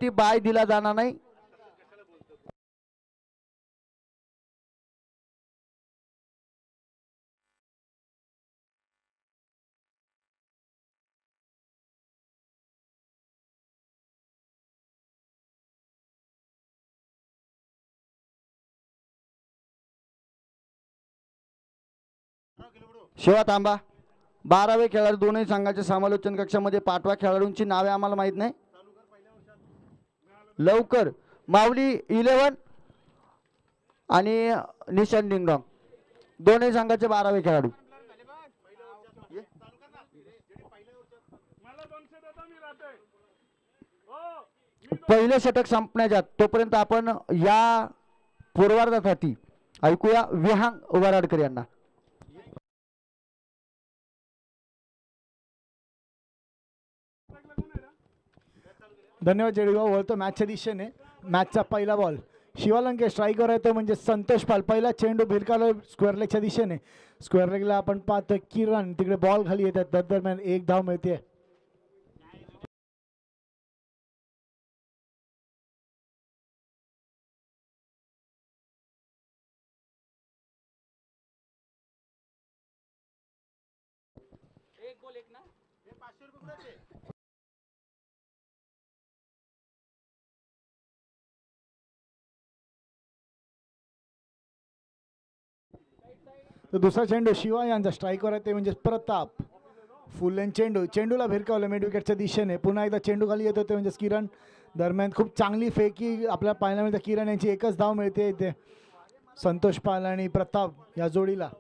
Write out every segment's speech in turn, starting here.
वरती बाय दिला जाणार नाही. शिवा थांबा. 12वे खेळाडू दोन्ही संघाच्या समालोचन कक्षामध्ये. 5व्या खेळाडूंची नावे आम्हाला माहित नाही. लवकर. माऊली 11 आणि निशान डिंगडॉंग दोन्ही संघाचे 12वे खेळाडू. पहिले षटक संपण्याच्या तोपर्यंत आपण या पूर्वार्धासाठी ऐकूया विहांग वराडकर यांना. धन्यवाद जडेगाव. वळतो मॅचच्या दिशेने. मॅचचा पहिला बॉल शिवालंके स्ट्राईकवर आहे तो म्हणजे संतोष पाल. पहिला चेंडू भिरकावला स्क्वेअर लेगच्या दिशेने. स्क्वेअर लेगला आपण पाहतोय किरण तिकडे बॉल खाली येतात. त्या दरम्यान एक धाव मिळते. तर दुसरा चेंडू शिवा यांचा स्ट्राईकवर आहे ते म्हणजे प्रताप. फुल लेन चेंडू. चेंडूला भिरकावलं मिड विकेटच्या दिशेने. पुन्हा एकदा चेंडू खाली येतो ते म्हणजे किरण. दरम्यान खूप चांगली फेकी आपल्याला पाहायला मिळते. किरण यांची एकच धाव मिळते इथे संतोष पाल आणि प्रताप या जोडीला.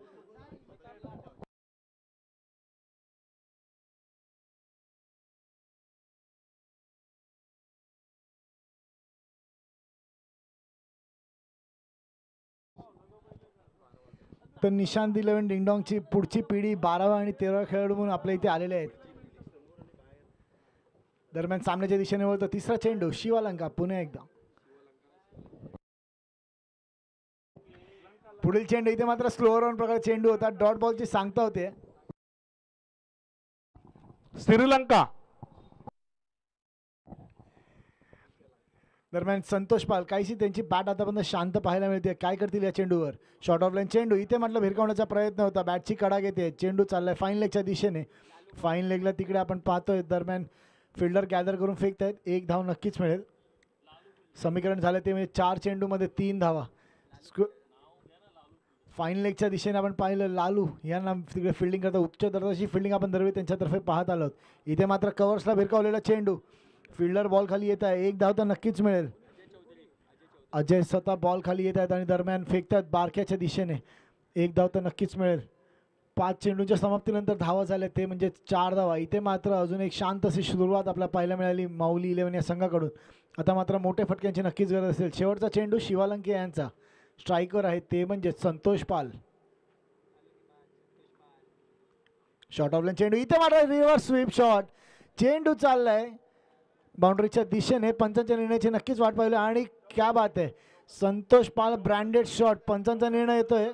तर निशांत 11 डिंगडॉंगची पुढची पिढी 12वा आणि 13वा खेळाडू म्हणून आपल्या इथे आलेले आहेत. दरम्यान सामन्याच्या दिशेने वळतो तिसरा चेंडू शिवालंका. पुन्हा एकदा पुढील चेंडू. इथे मात्र स्लोअर ऑन प्रकार चेंडू होता. डॉट बॉलची सांगता होते. श्रीलंका. दरम्यान संतोष पाल काहीशी त्यांची बॅट आतापर्यंत शांत पाहायला मिळते. काय करतील या चेंडूवर. शॉर्ट ऑफ लाईन चेंडू. इथे म्हटलं भिरकावण्याचा प्रयत्न होता. बॅटची कडा घेते. चेंडू चाललाय फाईन लेगच्या दिशेने. फाईन लेगला तिकडे आपण पाहतोय. दरम्यान फिल्डर गॅदर करून फेकतायत. एक धाव नक्कीच मिळेल. समीकरण झालं ते म्हणजे 4 चेंडूमध्ये 3 धावा. फाईन लेगच्या दिशेने आपण पाहिलं लालू यांना तिकडे फिल्डिंग करता. उच्च दर्जाची फिल्डिंग आपण दरवेळी त्यांच्यातर्फे पाहत आलो. इथे मात्र कव्हर्सला भिरकावलेला चेंडू. फिल्डर बॉल खाली येत आहे. एक धाव तर नक्कीच मिळेल. अजय स्वतः बॉल खाली येत आहेत आणि दरम्यान फेकतात बारक्याच्या दिशेने. एक धाव तर नक्कीच मिळेल. 5 चेंडूंच्या समाप्तीनंतर धावा झाल्या ते म्हणजे 4 धावा. इथे मात्र अजून एक शांत अशी सुरुवात आपल्याला पाहायला मिळाली माऊली 11 या संघाकडून. आता मात्र मोठ्या फटक्यांची नक्कीच गरज असेल. शेवटचा चेंडू शिवालंके यांचा स्ट्राईकवर आहे ते म्हणजे संतोष पाल. शॉर्ट ऑफ लाईन चेंडू. इथे मात्र रिव्हर्स स्वीप शॉट. चेंडू चाललाय बाउंड्रीच्या दिशेने. पंचांच्या निर्णयाची नक्कीच वाट पाहिली आणि क्या बात आहे संतोष पाल ब्रँडेड शॉट. पंचांचा निर्णय येतोय.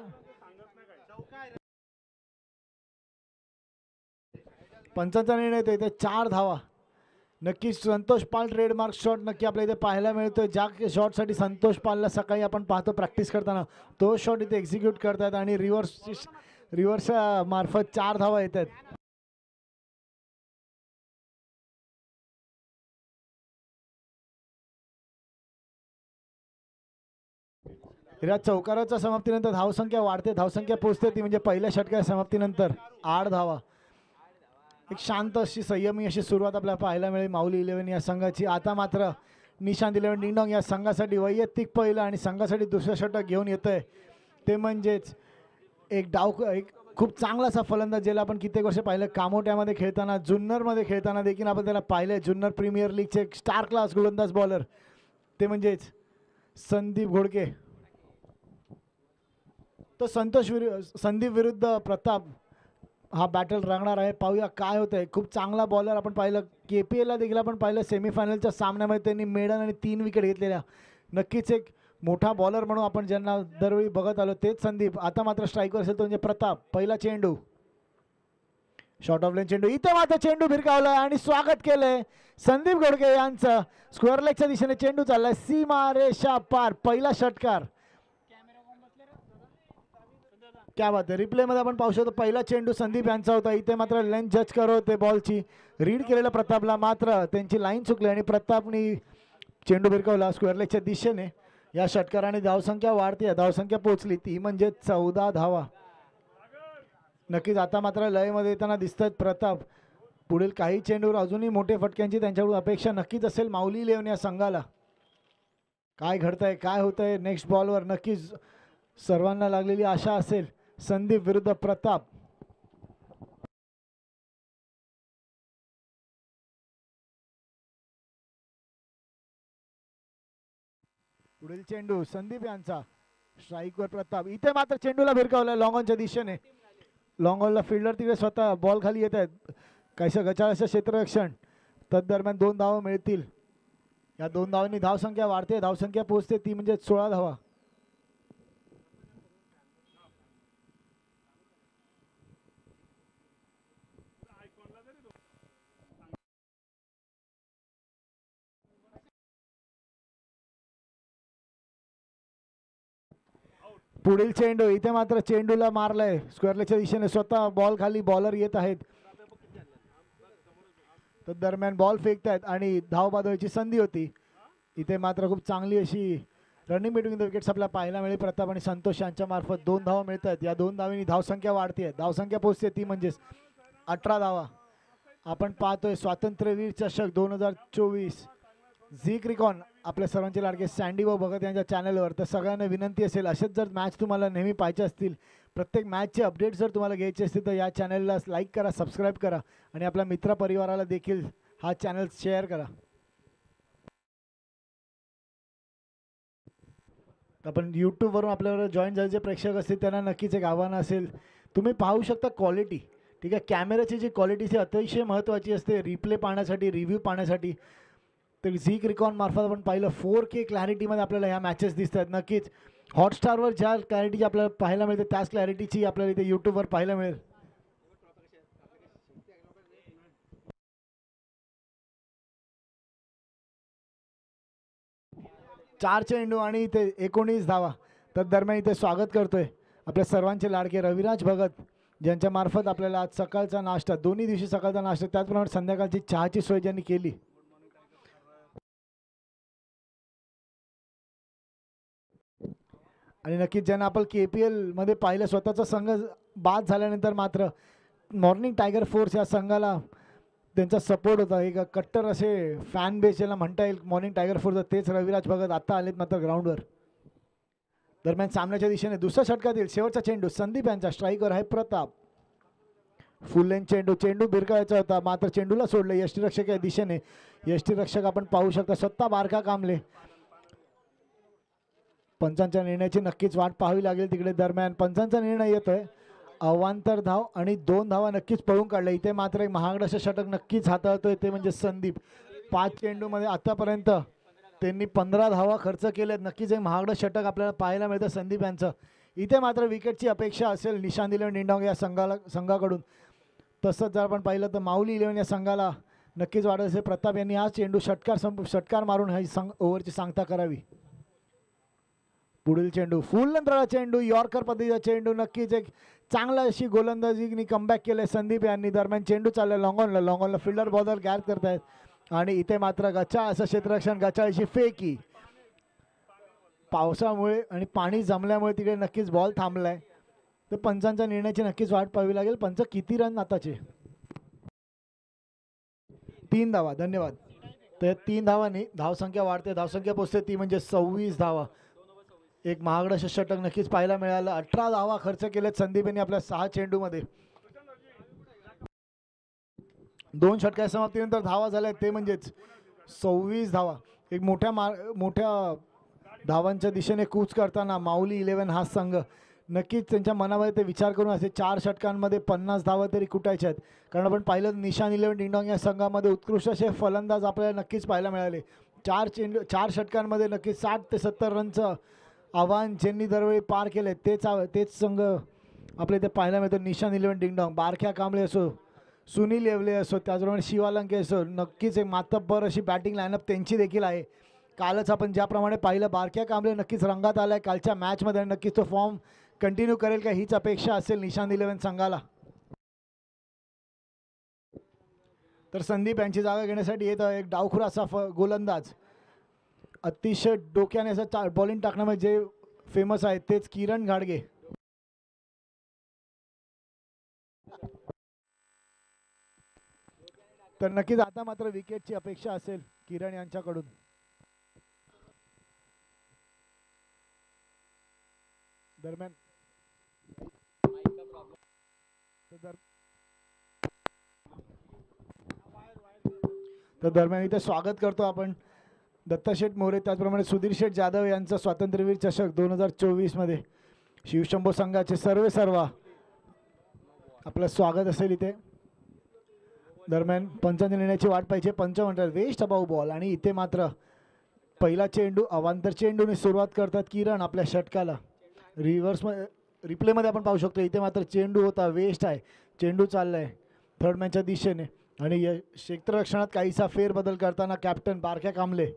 पंचांचा निर्णय येतोय. इथे 4 धावा. नक्कीच संतोष पाल ट्रेडमार्क शॉट नक्की आपल्या इथे पाहायला मिळतोय. ज्या शॉटसाठी संतोष पालला सकाळी आपण पाहतो प्रॅक्टिस करताना तो शॉट इथे एक्झिक्यूट करतात आणि रिव्हर्सच्या मार्फत 4 धावा येत आहेत. या चौकाराच्या समाप्तीनंतर धावसंख्या वाढते. धावसंख्या पोहोचते ती म्हणजे पहिल्या षटकाच्या समाप्तीनंतर 8 धावा. एक शांत अशी संयमी अशी सुरुवात आपल्याला पाहायला मिळेल माऊली 11 या संघाची. आता मात्र निशांत 11 डिंगडॉंग या संघासाठी वैयक्तिक पहिलं आणि संघासाठी दुसरं षटक घेऊन येतोय ते म्हणजेच एक खूप चांगलासा फलंदाज ज्याला आपण कित्येक वर्ष पाहिलं कामोट्यामध्ये खेळताना जुन्नरमध्ये खेळताना देखील आपण त्याला पाहिलं. जुन्नर प्रीमियर लीगचे एक स्टार क्लास गोलंदाज बॉलर ते म्हणजेच संदीप घोडके. तो संदीप विरुद्ध प्रताप हा बॅटल रंगणार आहे. पाहूया काय होतंय. खूप चांगला बॉलर आपण पाहिलं. KPLला देखील आपण पाहिलं सेमीफायनलच्या सामन्यामध्ये त्यांनी मेडन आणि 3 विकेट घेतलेल्या. नक्कीच एक मोठा बॉलर म्हणून आपण ज्यांना दरवेळी बघत आलो तेच संदीप. आता मात्र स्ट्राईकवर असेल तो म्हणजे प्रताप. पहिला चेंडू शॉर्ट ऑफ लाईन चेंडू. इथे मात्र चेंडू भिरकावलाय आणि स्वागत केलंय संदीप घोडके यांचं स्क्वेअर लेगच्या दिशेने चेंडू चाललाय सीमारेषा पार. पहिला षटकार. क्या बात आहे. रिप्ले मध्ये आपण पाहू शकतो पहिला चेंडू संदीप यांचा होता. इथे मात्र लेंथ जज करत होते बॉलची. रीड केलेलं प्रतापला, मात्र त्यांची लाईन चुकली आणि प्रतापनी चेंडू भिरकवला स्क्वेअर लेगच्या दिशेने. या षटकाराने धावसंख्या वाढते. धावसंख्या पोहोचली ती म्हणजे 14 धावा. नक्कीच आता मात्र लयमध्ये येताना दिसतात प्रताप. पुढील काही चेंडूवर अजूनही मोठे फटक्यांची त्यांच्याकडून अपेक्षा नक्कीच असेल माऊली इलेव्हन या संघाला. काय घडतंय, काय होतंय नेक्स्ट बॉलवर नक्कीच सर्वांना लागलेली आशा असेल. संदीप विरुद्ध प्रताप. पुढील चेंडू संदीप यांचा, स्ट्राईकवर प्रताप. इथे मात्र चेंडूला भिरकावलाय लॉंग ऑनच्या दिशेने. लॉंग ऑनला फिल्डर तिकडे स्वतः बॉल खाली येत आहेत. काहीसं गचाळचं क्षेत्ररक्षण. तदरम्यान 2 धावा मिळतील. या 2 धावांनी धावसंख्या वाढते. धावसंख्या पोहोचते ती म्हणजे 16 धावा. पुढील चेंडू. इथे मात्र चेंडूला मारलाय स्क्वेअर लेगच्या दिशेने. स्वतः बॉल खाली, बॉलर येत आहेत. तर दरम्यान बॉल फेकतायत आणि धाव बांधवायची संधी होती. इथे मात्र खूप चांगली अशी रनिंग बिटवीन द विकेट्स आपल्याला पाहायला मिळेल. प्रताप आणि संतोष यांच्या मार्फत 2 धावा मिळत आहेत. या 2 धावांनी धावसंख्या वाढते. धावसंख्या पोहोचते ती म्हणजेच 18 धावा. आपण पाहतोय स्वातंत्र्यवीर चषक 2024 झी क्रिकॉन आपल्या सर्वांचे लाडके सँडी व भगत यांच्या चॅनलवर. तर सगळ्यांना विनंती असेल असेच जर मॅच तुम्हाला नेहमी पाहायचे असतील, प्रत्येक मॅचचे अपडेट जर तुम्हाला घ्यायचे असतील तर या चॅनलला लाईक करा, सबस्क्राईब करा आणि आपल्या मित्रपरिवाराला देखील हा चॅनल शेअर करा. आपण यूट्यूबवरून आपल्यावर जॉईन झाले जे प्रेक्षक असतील त्यांना नक्कीच एक आव्हान असेल. तुम्ही पाहू शकता क्वालिटी, ठीक आहे. कॅमेऱ्याची जी क्वालिटी ही अतिशय महत्त्वाची असते रिप्ले पाहण्यासाठी, रिव्ह्यू पाहण्यासाठी. तर झी क्रिकॉन मार्फत आपण पाहिलं 4K क्लॅरिटीमध्ये आपल्याला ह्या मॅचेस दिसत आहेत. नक्कीच हॉटस्टारवर ज्या क्लॅरिटीची आपल्याला पाहायला मिळते त्याच क्लॅरिटीची आपल्याला इथे यूट्यूबवर पाहायला मिळेल. चार चेंडू आणि इथे 19 धावा. तर दरम्यान इथे स्वागत करतोय आपल्या सर्वांचे लाडके रविराज भगत, ज्यांच्या मार्फत आपल्याला आज सकाळचा नाश्ता, दोन्ही दिवशी सकाळचा नाश्ता त्याचप्रमाणे संध्याकाळची चहाची सोय ज्यांनी केली. आणि नक्कीच ज्यांना आपण KPL मध्ये पाहिलं, स्वतःचा संघ बाद झाल्यानंतर मात्र मॉर्निंग टायगर फोर्स या संघाला त्यांचा सपोर्ट होता. एक कट्टर असे फॅन बेस ज्याला म्हणता येईल मॉर्निंग टायगर फोर्स, तेच रविराज भगत आता आलेत मात्र ग्राउंडवर. दरम्यान सामन्याच्या दिशेने दुसऱ्या षटकातील शेवटचा चेंडू संदीप यांचा, स्ट्राईकर आहे प्रताप. फुल लेंथ चेंडू, चेंडू भिरकायचा होता मात्र चेंडूला सोडलं यष्टीरक्षक या दिशेने. यष्टीरक्षक आपण पाहू शकता स्वतः बारका कांबले. पंचांच्या निर्णयाची नक्कीच वाट पाहावी लागेल तिकडे. दरम्यान पंचांचा निर्णय येतोय, अवांतर धाव आणि 2 धावा नक्कीच पळून काढल्या. इथे मात्र एक महागडं षटक नक्कीच हाताळतोय ते म्हणजे संदीप. 5 चेंडूमध्ये आतापर्यंत त्यांनी 15 धावा खर्च केल्यात. नक्कीच एक महागडं षटक आपल्याला पाहायला मिळतं संदीप यांचं. इथे मात्र विकेटची अपेक्षा असेल निशांत इलेव्हन डिंडॉंग या संघाकडून. तसंच जर आपण पाहिलं तर माऊली इलेव्हन या संघाला नक्कीच वाटत असेल प्रताप यांनी हा चेंडू षटकार मारून ही ओव्हरची सांगता करावी. पुढील चेंडू फुल अंतराळा चेंडू, यॉर्कर पद्धतीचा चेंडू. नक्कीच एक चांगला अशी गोलंदाजीनी कमबॅक केले संदीप यांनी. दरम्यान चेंडू चाललाय लॉंगॉनला फिल्डर बॉलर गॅर करतायत आणि इथे मात्र गचाळ असं क्षेत्ररक्षण, गचाळीची फेकी. पावसामुळे आणि पाणी जमल्यामुळे तिकडे नक्कीच बॉल थांबलाय. तर पंचांच्या निर्णयाची नक्कीच वाट पाहावी लागेल. पंच किती रन आताचे? 3 धावा. धन्यवाद. तर 3 धावांनी धावसंख्या वाढते, धावसंख्या पोहोचते ती म्हणजे 26 धावा. एक महागडं षटक नक्कीच पाहायला मिळालं. 18 धावा खर्च केलेत संदीप यांनी आपल्या 6 चेंडूमध्ये. 2 षटकाच्या समाप्तीनंतर धावा झाल्या ते म्हणजेच 26 धावा. एक मोठ्या धावांच्या दिशेने कूच करताना माऊली इलेव्हन हा संघ नक्कीच त्यांच्या मनामध्ये ते विचार करून असे 4 षटकांमध्ये 50 धावा तरी कुटायच्या आहेत. कारण आपण पाहिलं निशांत इलेव्हन डिंडॉंग या संघामध्ये उत्कृष्ट असे फलंदाज आपल्याला नक्कीच पाहायला मिळाले. 4 षटकांमध्ये नक्कीच 60 ते 70 रनचं आव्हान ज्यांनी दरवेळी पार केले तेच संघ आपल्या इथे पाहायला मिळतो. निशांत इलेव्हन डिंगडॉंग, बारख्या कांबळे असो, सुनील येवले असो, त्याचप्रमाणे शिवालंके असो, नक्कीच एक मातब्बर अशी बॅटिंग लाईनअप त्यांची देखील आहे. कालच आपण ज्याप्रमाणे पाहिलं बारक्या कांबळे नक्कीच रंगात आलाय कालच्या मॅचमध्ये, नक्कीच तो फॉर्म कंटिन्यू करेल का हीच अपेक्षा असेल निशांत 11 संघाला. तर संदीप यांची जागा घेण्यासाठी येत एक डावखुरा असा गोलंदाज, अतिशय डोक्याने असं बॉलिंग टाकण्यामध्ये जे फेमस आहे तेच किरण घाडगे. तर नक्कीच आता मात्र विकेटची अपेक्षा असेल किरण यांच्याकडून. दरम्यान दरम्यान इथे स्वागत करतो आपण दत्ताशेठ मोरे, त्याचप्रमाणे सुधीर शेठ जाधव यांचा स्वातंत्र्यवीर चषक 2024 मध्ये शिवशंभो संघाचे सर्व आपलं स्वागत असेल इथे. दरम्यान पंचांच्या निर्णयाची वाट पाहिजे. पंच म्हणतात वेस्ट अबाऊ बॉल आणि इथे मात्र पहिला चेंडू अवांतर चेंडूने सुरुवात करतात किरण आपल्या षटकाला. रिव्हर्समध्ये रिप्लेमध्ये आपण पाहू शकतो इथे मात्र चेंडू होता वेस्ट आहे. चेंडू चाललाय थर्ड मॅनच्या दिशेने आणि क्षेत्ररक्षणात काहीसा फेरबदल करताना कॅप्टन बारक्या कांबळे.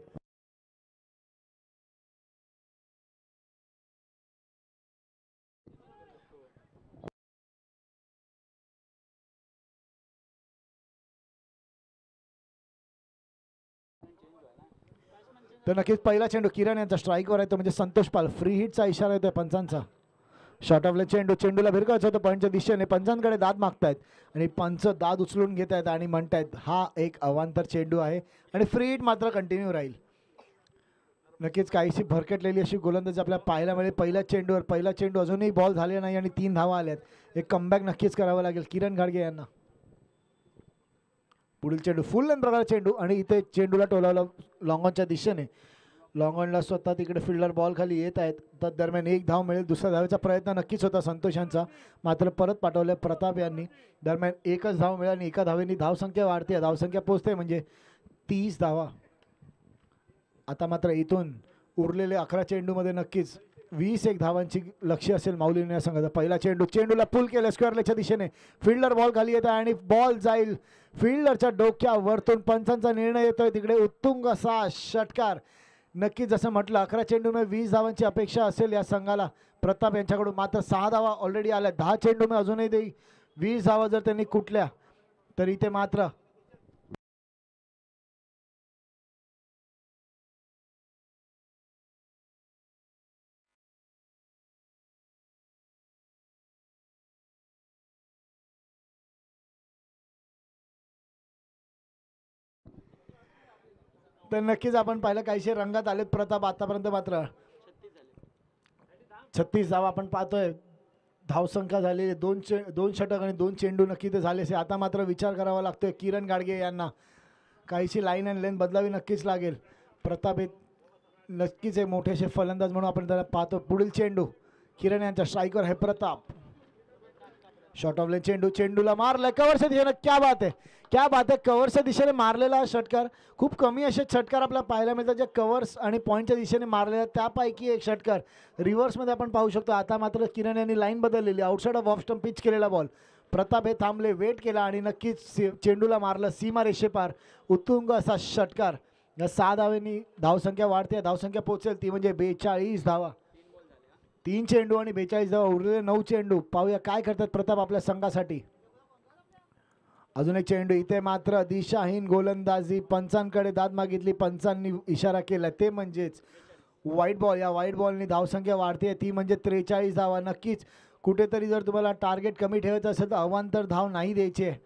तर नक्कीच पहिला चेंडू किरण यांचा स्ट्राईकवर आहे तो म्हणजे संतोष पाल. फ्री हिटचा इशारा येतोय पंचांचा. शॉर्ट ऑफला चेंडूला भिरकायचं होतं पंचच्या दिशेने. पंचांकडे दाद मागतायत आणि पंच दाद उचलून घेत आहेत आणि म्हणतायत हा एक अवांतर चेंडू आहे आणि फ्री हिट मात्र कंटिन्यू राहील. नक्कीच काहीशी भरकटलेली अशी गोलंदाजी आपल्याला पाहायला मिळेल पहिल्या चेंडूवर. पहिला चेंडू अजूनही बॉल झाले नाही आणि 3 धावा आल्यात. एक कमबॅक नक्कीच करावं लागेल किरण घाडगे यांना. पुढील चेंडू फुल लेंथ प्रकार चेंडू आणि इथे चेंडूला टोलावलं लॉंग ऑनच्या दिशेने. लॉंग ऑनला स्वतः तिकडे फिल्डर बॉल खाली येत आहेत. तर दरम्यान एक धाव मिळेल. दुसऱ्या धावेचा प्रयत्न नक्कीच होता संतोष यांचा, मात्र परत पाठवले प्रताप यांनी. दरम्यान एकच धाव मिळेल आणि एका धावेने धावसंख्या वाढते. धावसंख्या पोहोचते म्हणजे 30 धावा. आता मात्र इथून उरलेले 11 चेंडूमध्ये नक्कीच 21 धावांची लक्ष्य असेल माऊली या संघाचा. पहिला चेंडूला पुल केलं स्क्वेअर लेगच्या दिशेने. फिल्डर बॉल खाली येत आहे आणि बॉल जाईल फिल्डरच्या डोक्यावरतून. पंचांचा निर्णय येतोय तिकडे उत्तुंग असा षटकार. नक्कीच जसं म्हटलं 11 चेंडूमध्ये 20 धावांची अपेक्षा असेल या संघाला प्रताप यांच्याकडून. मात्र 6 धावा ऑलरेडी आल्या. 10 चेंडूमध्ये अजूनही 20 धावा जर त्यांनी कुठल्या तर इथे मात्र तर नक्कीच आपण पाहिलं काहीशे रंगात आलेत प्रताप. आतापर्यंत मात्र 36 धावा आपण पाहतोय. धावसंख्या झाली 2 षटक आणि 2 चेंडू नक्की ते झाले. आता मात्र विचार करावा लागतोय किरण घाडगे यांना. काहीशी लाईन अँड लेन बदलावी नक्कीच लागेल. प्रताप हे नक्कीच एक मोठेसे फलंदाज म्हणून आपण त्याला पाहतो. पुढील चेंडू किरण यांच्या स्ट्राईकवर आहे प्रताप. शॉर्ट ऑफ लेन चेंडूला मारलाय कव्हरच्या दिशेने. क्या बात आहे कव्हरच्या दिशेने मारलेला हा षटकार. खूप कमी असे षटकार आपल्याला पाहायला मिळतात जे कव्हर्स आणि पॉईंटच्या दिशेने मारलेला. त्यापैकी एक षटकार रिव्हर्समध्ये आपण पाहू शकतो. आता मात्र किरण यांनी लाईन बदललेली. Outside of off stump pitch केलेला बॉल. प्रताप हे थांबले, वेट केला आणि नक्कीच चेंडूला मारलं सीमा रेषेपार. उत्तुंग असा षटकार. या 6 धावेनी धावसंख्या वाढते. धावसंख्या पोहोचेल ती म्हणजे 42 धावा. 3 चेंडू आणि 42 धावा. उरलेले 9 चेंडू. पाहूया काय करतात प्रताप आपल्या संघासाठी. अजून एक चेंडू. इथे मात्र दिशाहीन गोलंदाजी. पंचांकडे दाद मागितली. पंचांनी इशारा केला ते म्हणजेच वाईट बॉल. या वाईट बॉलनी धावसंख्या वाढते ती म्हणजे 43 धावा. नक्कीच कुठेतरी जर तुम्हाला टार्गेट कमी ठेवायचं असेल तर अवांतर धाव नाही द्यायची आहे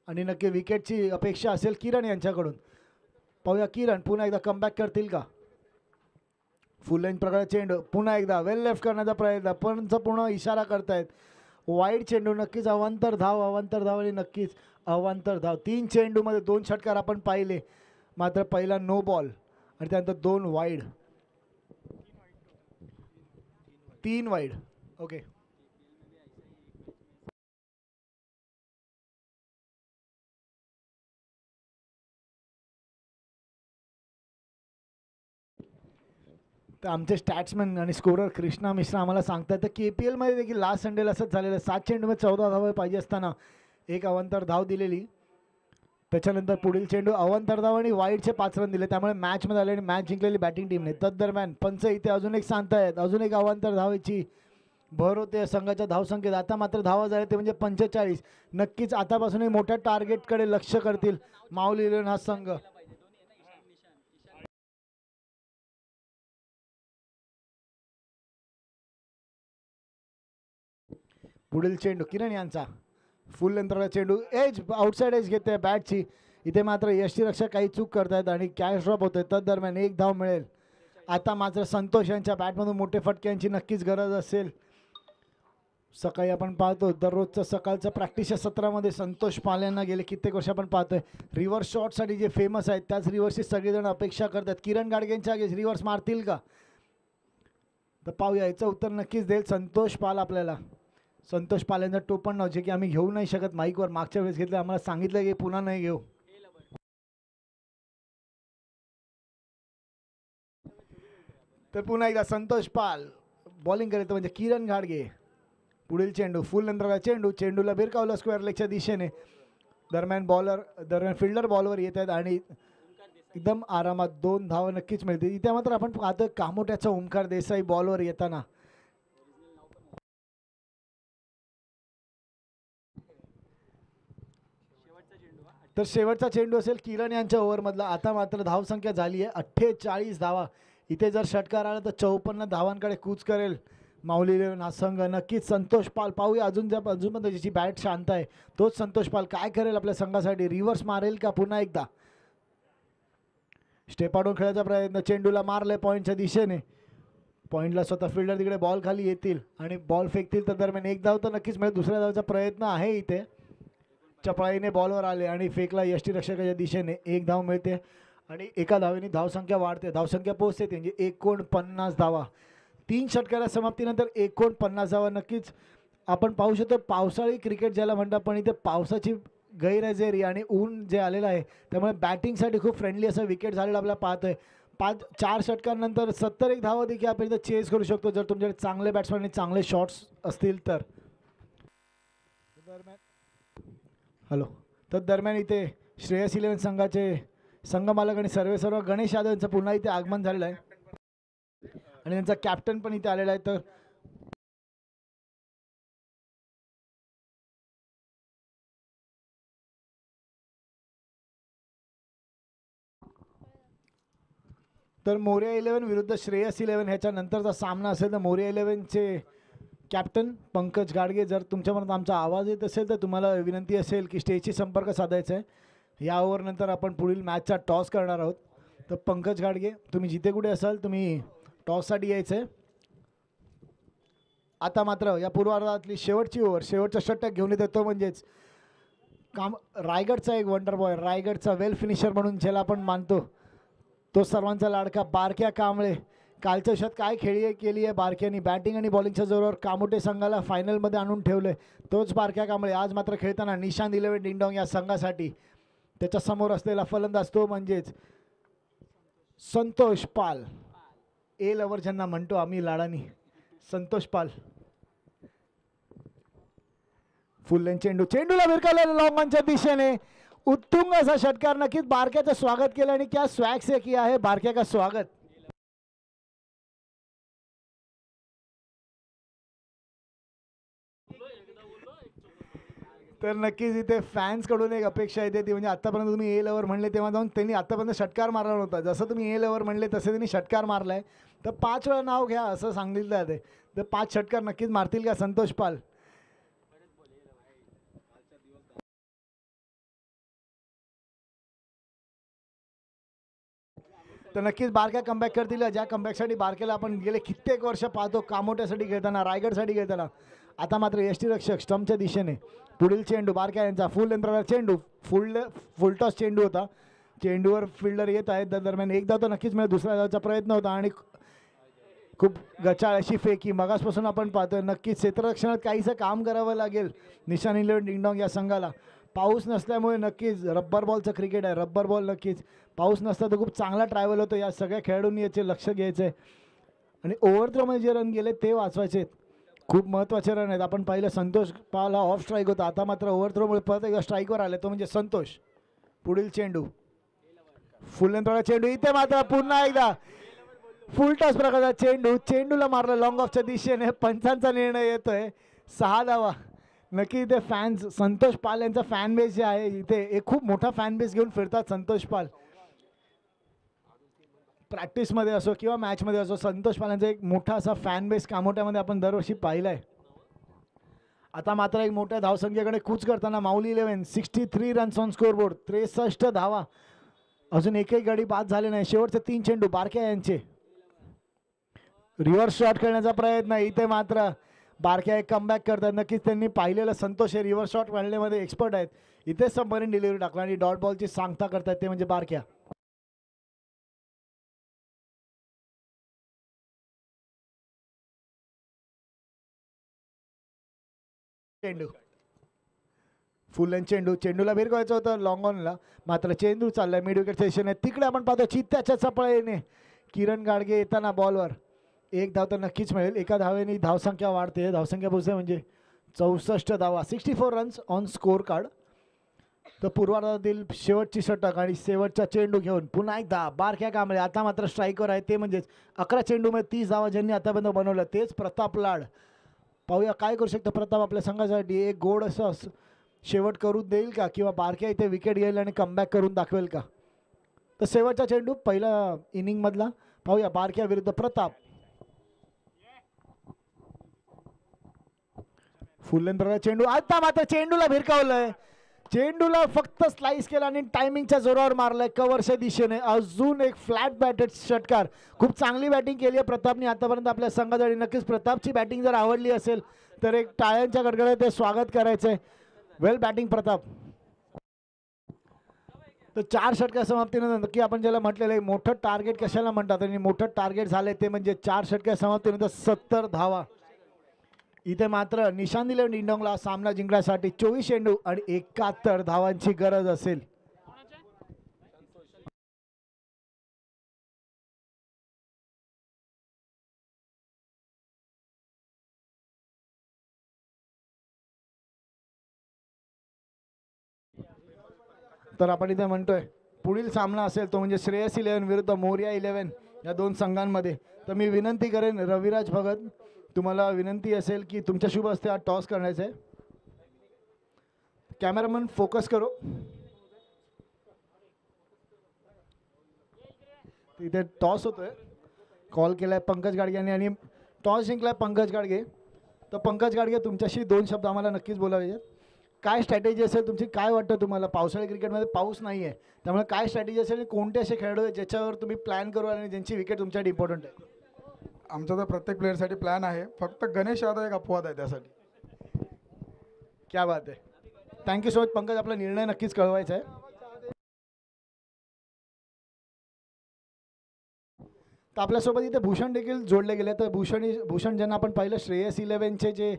आणि नक्की विकेटची अपेक्षा असेल किरण यांच्याकडून. पाहूया किरण पुन्हा एकदा कमबॅक करतील का. फुल लेंथ प्रकारचा चेंडू. पुन्हा एकदा वेल लेफ्ट करण्याचा प्रयत्न. पण पूर्ण इशारा करतायत. वाईड चेंडू. नक्कीच अवांतर धाव आणि नक्कीच अवांतर धाव. 3 चेंडूमध्ये 2 षटकार आपण पाहिले. मात्र पहिला नो बॉल आणि त्यानंतर 2 वाईड. 3 वाईड. ओके. तर आमचे स्टॅट्समॅन आणि स्कोरर कृष्णा मिश्रा आम्हाला सांगतात तर KPL मध्ये देखील लास्ट संडेला असंच झालेलं. 7 चेंडूमध्ये 14 धावा पाहिजे असताना एक अवांतर धाव दिलेली. त्याच्यानंतर पुढील चेंडू अवांतर धाव आणि वाईडचे 5 रन दिले, त्यामुळे मॅचमध्ये आले आणि मॅच जिंकलेली बॅटिंग टीमने. तदरम्यान पंच इथे अजून एक सांगतायत, अजून एक अवांतर धावेची भर होते संघाच्या धावसंख्येत. आता मात्र धावा झाले ते म्हणजे 45. नक्कीच आतापासून एक मोठ्या टार्गेटकडे लक्ष करतील माऊली इलेव्हन हा संघ. पुढील चेंडू किरण यांचा फुल लेंथरला चेंडू, एज आउटसाइड एज घेते बॅटची. इथे मात्र यष्टीरक्षक काही चूक करतायत आणि कॅच ड्रॉप होतोय. तदरम्यान एक धाव मिळेल. आता मात्र संतोष यांच्या बॅटमधून मोठे फटक्यांची नक्कीच गरज असेल. सकाळी आपण पाहतो दररोजचं सकाळचं प्रॅक्टिसच्या सत्रामध्ये संतोष पाल यांना गेले कित्येक वर्ष आपण पाहतोय रिव्हर्स शॉटसाठी जे फेमस आहेत त्याच रिव्हर्सची सगळेजण अपेक्षा करतात. किरण गाडगेंच्या आगे रिव्हर्स मारतील का, तर पाहूया. याचं उत्तर नक्कीच देईल संतोष पाल आपल्याला. संतोष पाल यांचं टोपण नाव जे की आम्ही घेऊ नाही शकत माईकवर, मागच्या वेळेस घेतलं, आम्हाला सांगितलं की पुन्हा नाही घेऊ. तर पुन्हा एकदा संतोष पाल बॉलिंग करतो म्हणजे किरण गाडगे. पुढील चेंडू फुल नंतरला चेंडू, चेंडूला भिरकावलं स्क्वेअर लेगच्या दिशेने. दरम्यान फिल्डर बॉलवर येत आहेत आणि एकदम आरामात 2 धावा नक्कीच मिळतील. इथे मात्र आपण पाहतोय कामोट्याचा ओंकार देसाई बॉलवर येताना. तर शेवटचा चेंडू असेल किरण यांच्या ओव्हरमधला. आता मात्र धावसंख्या झाली आहे 48 धावा. इथे जर षटकार आला तर 54 धावांकडे कूच करेल माऊली इलेव्हन हा संघ. नक्कीच संतोष पाल पाहूया अजून ज्याची बॅट शांत आहे तोच संतोष पाल काय करेल आपल्या संघासाठी. रिव्हर्स मारेल का पुन्हा एकदा. स्टेपाडून खेळायचा प्रयत्न, चेंडूला मारले पॉईंटच्या दिशेने. पॉईंटला स्वतः फिल्डर तिकडे बॉल खाली येतील आणि बॉल फेकतील. तर दरम्यान एक धाव तर नक्कीच मिळेल. दुसऱ्या धावचा प्रयत्न आहे इथे. चपळाईने बॉलवर आले आणि फेकला यष्टीरक्षकाच्या दिशेने. एक धाव मिळते आणि एका धावेने धावसंख्या वाढते. धावसंख्या पोहोचते म्हणजे 49 धावा. 3 षटकाच्या समाप्तीनंतर 49 धावा. नक्कीच आपण पाहू शकतो पावसाळी क्रिकेट ज्याला म्हणतात, पण इथे पावसाची गैरहजेरी आणि ऊन जे आलेलं आहे त्यामुळे बॅटिंगसाठी खूप फ्रेंडली असं विकेट झालेलं आपल्याला पाहतोय. 4 षटकांनंतर 71 धावा देखील आपण इथं चेस करू शकतो जर तुमच्याकडे चांगले बॅट्समॅन आणि चांगले शॉट्स असतील तर. तर दरम्यान इथे श्रेयस इलेव्हन संघाचे संघमालक आणि सर्व गणेश यादव यांचं पुन्हा इथे आगमन झालेलं आहे आणि त्यांचा कॅप्टन पण इथे आलेला आहे. तर मोरिया इलेव्हन विरुद्ध श्रेयस इलेव्हन ह्याच्या नंतरचा सामना असेल तर मोरिया इलेव्हनचे कॅप्टन पंकज गाडगे. जर तुमच्यापर्यंत आमचा आवाज येत असेल तर तुम्हाला विनंती असेल की स्टेजशी संपर्क साधायचा आहे. या ओव्हरनंतर आपण पुढील मॅचचा टॉस करणार आहोत. तर पंकज गाडगे तुम्ही जिथे कुठे असाल तुम्ही टॉससाठी यायचं आहे. आता मात्र या पूर्वार्धातली शेवटची ओव्हर, शेवटचा षटक घेऊन येतो म्हणजेच रायगडचा एक वंडर बॉय, रायगडचा वेल फिनिशर म्हणून ज्याला आपण मानतो, तो सर्वांचा लाडका बारक्या कांबळे. कालच्या दिवसात काय केली आहे बारक्यानी. बॅटिंग आणि बॉलिंगच्या जोरावर कामोटे संघाला फायनलमध्ये आणून ठेवलं आहे. तोच बारक्या कांबळे आज मात्र खेळताना निशांत इलेव्हन डिंगडॉंग या संघासाठी. त्याच्यासमोर असलेला फलंदाज तो म्हणजेच संतोष पाल. ए लवर ज्यांना म्हणतो आम्ही लाडानी, संतोष पाल. फुल लेन चेंडू, चेंडूला भिरकावलेला लॉंग ऑनच्या दिशेने. उत्तुंग असा षटकार. नक्कीच बारक्याचं स्वागत केलं आणि क्या स्वॅग से किया है बारक्या का स्वागत. तर नक्कीच इथे फॅन्सकडून एक अपेक्षा येते ती म्हणजे आत्तापर्यंत तुम्ही ए लवर म्हणले तेव्हा जाऊन त्यांनी आत्तापर्यंत षटकार मारला नव्हता. जसं तुम्ही ए लवर म्हणले तसे त्यांनी षटकार मारलाय. तर 5 वेळा नाव घ्या असं सांगितलं जाते. तर 5 षटकार नक्कीच मारतील का संतोष पाल. तर नक्कीच बारक्या कमबॅक करतील. ज्या कमबॅकसाठी बारक्याला आपण गेले कित्येक वर्ष पाहतो कामोट्यासाठी खेळताना, रायगडसाठी खेळताना. आता मात्र यष्टीरक्षक स्टंपच्या दिशेने. पुढील चेंडू बारक्या यांचा फुल यंत्राला चेंडू, फुलटॉस चेंडू होता. चेंडूवर फिल्डर येत आहेत. दरम्यान एकदा तर नक्कीच मिळेल. दुसऱ्या धावचा प्रयत्न होता आणि खूप गचाळ अशी फेकी मगासपासून आपण पाहतोय. नक्कीच क्षेत्ररक्षणात काहीसं काम करावं लागेल निशांत इलेव्हन डिंगडॉंग या संघाला. पाऊस नसल्यामुळे नक्कीच रब्बर बॉलचं क्रिकेट आहे. रब्बर बॉल नक्कीच पाऊस नसता तर खूप चांगला ट्रॅव्हल होतो. या सगळ्या खेळाडूंनी याचे लक्ष घ्यायचं आहे आणि ओव्हर थ्रोमध्ये जे रन गेले ते वाचवायचे. खूप महत्त्वाचे रन आहेत. आपण पाहिलं संतोष पाल हा ऑफ स्ट्राईक होता, आता मात्र ओव्हर थ्रोमुळे परत एकदा स्ट्राईकवर आले, तो म्हणजे संतोष. पुढील चेंडू, फुल लेंथवाला चेंडू, इथे मात्र पुन्हा एकदा फुल टॉस प्रकारचा चेंडू, चेंडूला मारलं लॉंग ऑफच्या दिशेने. पंचांचा निर्णय येतोय 6 धावा. नक्की इथे फॅन्स, संतोष पाल यांचा फॅन बेस जे आहे इथे, एक खूप मोठा फॅन बेस घेऊन फिरतात संतोष पाल. प्रॅक्टिसमध्ये असो किंवा मॅचमध्ये असो, संतोष पाल यांचा एक मोठा असा फॅन बेस कामोट्यामध्ये आपण दरवर्षी पाहिला आहे. आता मात्र एक मोठ्या धावसंख्येकडे कूच करताना माऊली 11 63 रन्स ऑन स्कोरबोर्ड, 63 धावा. अजून एकही गडी बाद झाले नाही. शेवटचे 3 चेंडू बारक्या यांचे. रिव्हर्स शॉट खेळण्याचा प्रयत्न, इथे मात्र बारक्या एक कमबॅक करतात. नक्कीच त्यांनी पाहिलेलं संतोष हे रिव्हर्स शॉट खेळण्यामध्ये एक्सपर्ट आहेत. इथेच सबमरीन डिलिव्हरी टाकला आणि डॉट बॉलची सांगता करतात ते म्हणजे बारक्या. चेंडू, फुल लेंथ चेंडू, चेंडूला भिरकावायचं होतं लॉंग ऑनला, मात्र चेंडू चाललाय मिड विकेट सेशन आहे. तिकडे आपण पाहतो चित्त्याच्या चपळेने किरण गाडगे येताना बॉलवर. एक धाव तर नक्कीच मिळेल. एका धावेने धावसंख्या वाढते, धावसंख्या पोहोचते म्हणजे 64 धावा, 64 रन्स ऑन स्कोर कार्ड. तर पूर्वार्धातील शेवटची षटक आणि शेवटचा चेंडू घेऊन पुन्हा एकदा बारक्या कांबळे. आता मात्र स्ट्राईकवर आहे, ते म्हणजेच 11 चेंडूमध्ये 30 धावा ज्यांनी आतापर्यंत बनवलं तेच प्रताप लाड. पाहूया काय करू शकतो प्रताप आपल्या संघासाठी. एक गोड असं शेवट करून देईल का, किंवा बारक्या इथे विकेट घेईल आणि कमबॅक करून दाखवेल का. तर शेवटचा चेंडू पहिला इनिंगमधला पाहूया, बारक्या विरुद्ध प्रताप. फुल लेंथचा चेंडू, आता मात्र चेंडूला भिरकावलंय, चेंडूला फक्त स्लाइस केला आणि टायमिंगच्या जोरावर मारलाय कव्हरच्या दिशेने. अजून एक फ्लॅट बॅटेड षटकार. खूप चांगली बॅटिंग केली आहे प्रतापने आतापर्यंत आपल्या संघासाठी. नक्कीच प्रतापची बॅटिंग जर आवडली असेल तर एक टाळ्यांच्या गडगडात ते स्वागत करायचंय. वेल बॅटिंग प्रताप. तर 4 षटकार समाप्तीनंतर नक्की आपण ज्याला म्हटलेलं आहे मोठं टार्गेट कशाला म्हणतात, आणि मोठं टार्गेट झालंय ते म्हणजे 4 षटकार समाप्तीनंतर 70 धावा. इथे मात्र निशान दिले डिंडोंगला सामना जिंकण्यासाठी. 24 चेंडू आणि 71 धावांची गरज असेल. तर आपण इथे म्हणतोय पुढील सामना असेल तो म्हणजे श्रेयस 11 विरुद्ध मोरिया 11 या दोन संघांमध्ये. तर मी विनंती करेन रविराज भगत, तुम्हाला विनंती असेल की तुमच्या शुभ हस्ते हा टॉस करण्याचा आहे. कॅमेरामन फोकस करो. इथे टॉस होतोय, कॉल केलाय पंकज गाडगे यांनी आणि टॉस जिंकलाय पंकज गाडगे. तर पंकज गाडगे तुमच्याशी 2 शब्द आम्हाला नक्कीच बोलावे. काय स्ट्रॅटेजी असेल तुमची, काय वाटतं तुम्हाला. पावसाळी क्रिकेटमध्ये पाऊस नाही आहे, त्यामुळे काय स्ट्रॅटेजी असेल, कोणते असे खेळाडू आहेत ज्याच्यावर तुम्ही प्लॅन करू आणि ज्यांची विकेट तुमच्यासाठी इम्पॉर्टंट आहे. आमचा तर प्रत्येक प्लेअरसाठी प्लॅन आहे, फक्त गणेश यादव एक अपवाद आहे त्यासाठी. क्या बात आहे. थँक्यू सो मच पंकज, आपला निर्णय नक्कीच कळवायचा आहे. तर आपल्यासोबत इथे भूषण देखील जोडले गेले. तर भूषण ज्यांना आपण पाहिलं श्रेयस 11चे जे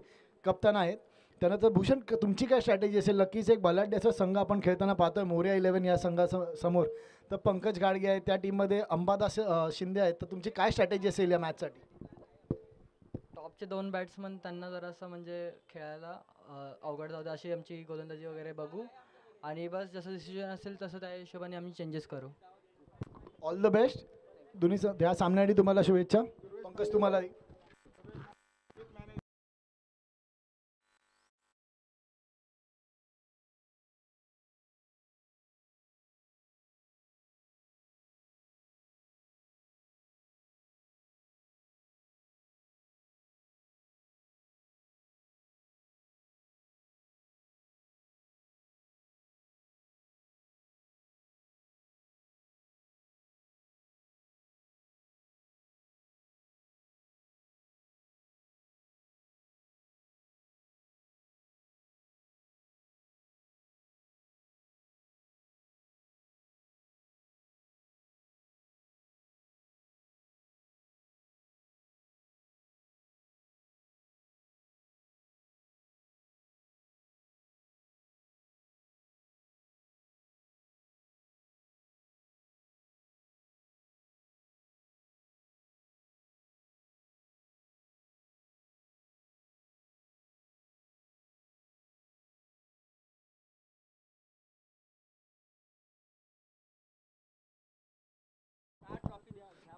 कप्तान आहेत त्यांना. तर भूषण तुमची काय स्ट्रॅटेजी असेल. नक्कीच एक बलाढ्याचा संघ आपण खेळताना पाहतोय मोरिया 11 या संघासमोर. तर पंकज गाडगे आहे त्या टीममध्ये, अंबादास शिंदे आहेत. तर तुमची काय स्ट्रॅटेजी असेल या मॅचसाठी. टॉपचे 2 बॅट्समन त्यांना जरासं म्हणजे खेळायला अवघड जाऊ दे अशी आमची गोलंदाजी वगैरे बघू, आणि बस जसं डिसिजन असेल तसं त्या हिशोबाने आम्ही चेंजेस करू. ऑल द बेस्ट दोन्ही ह्या सामन्यासाठी. तुम्हाला शुभेच्छा. पंकज तुम्हाला.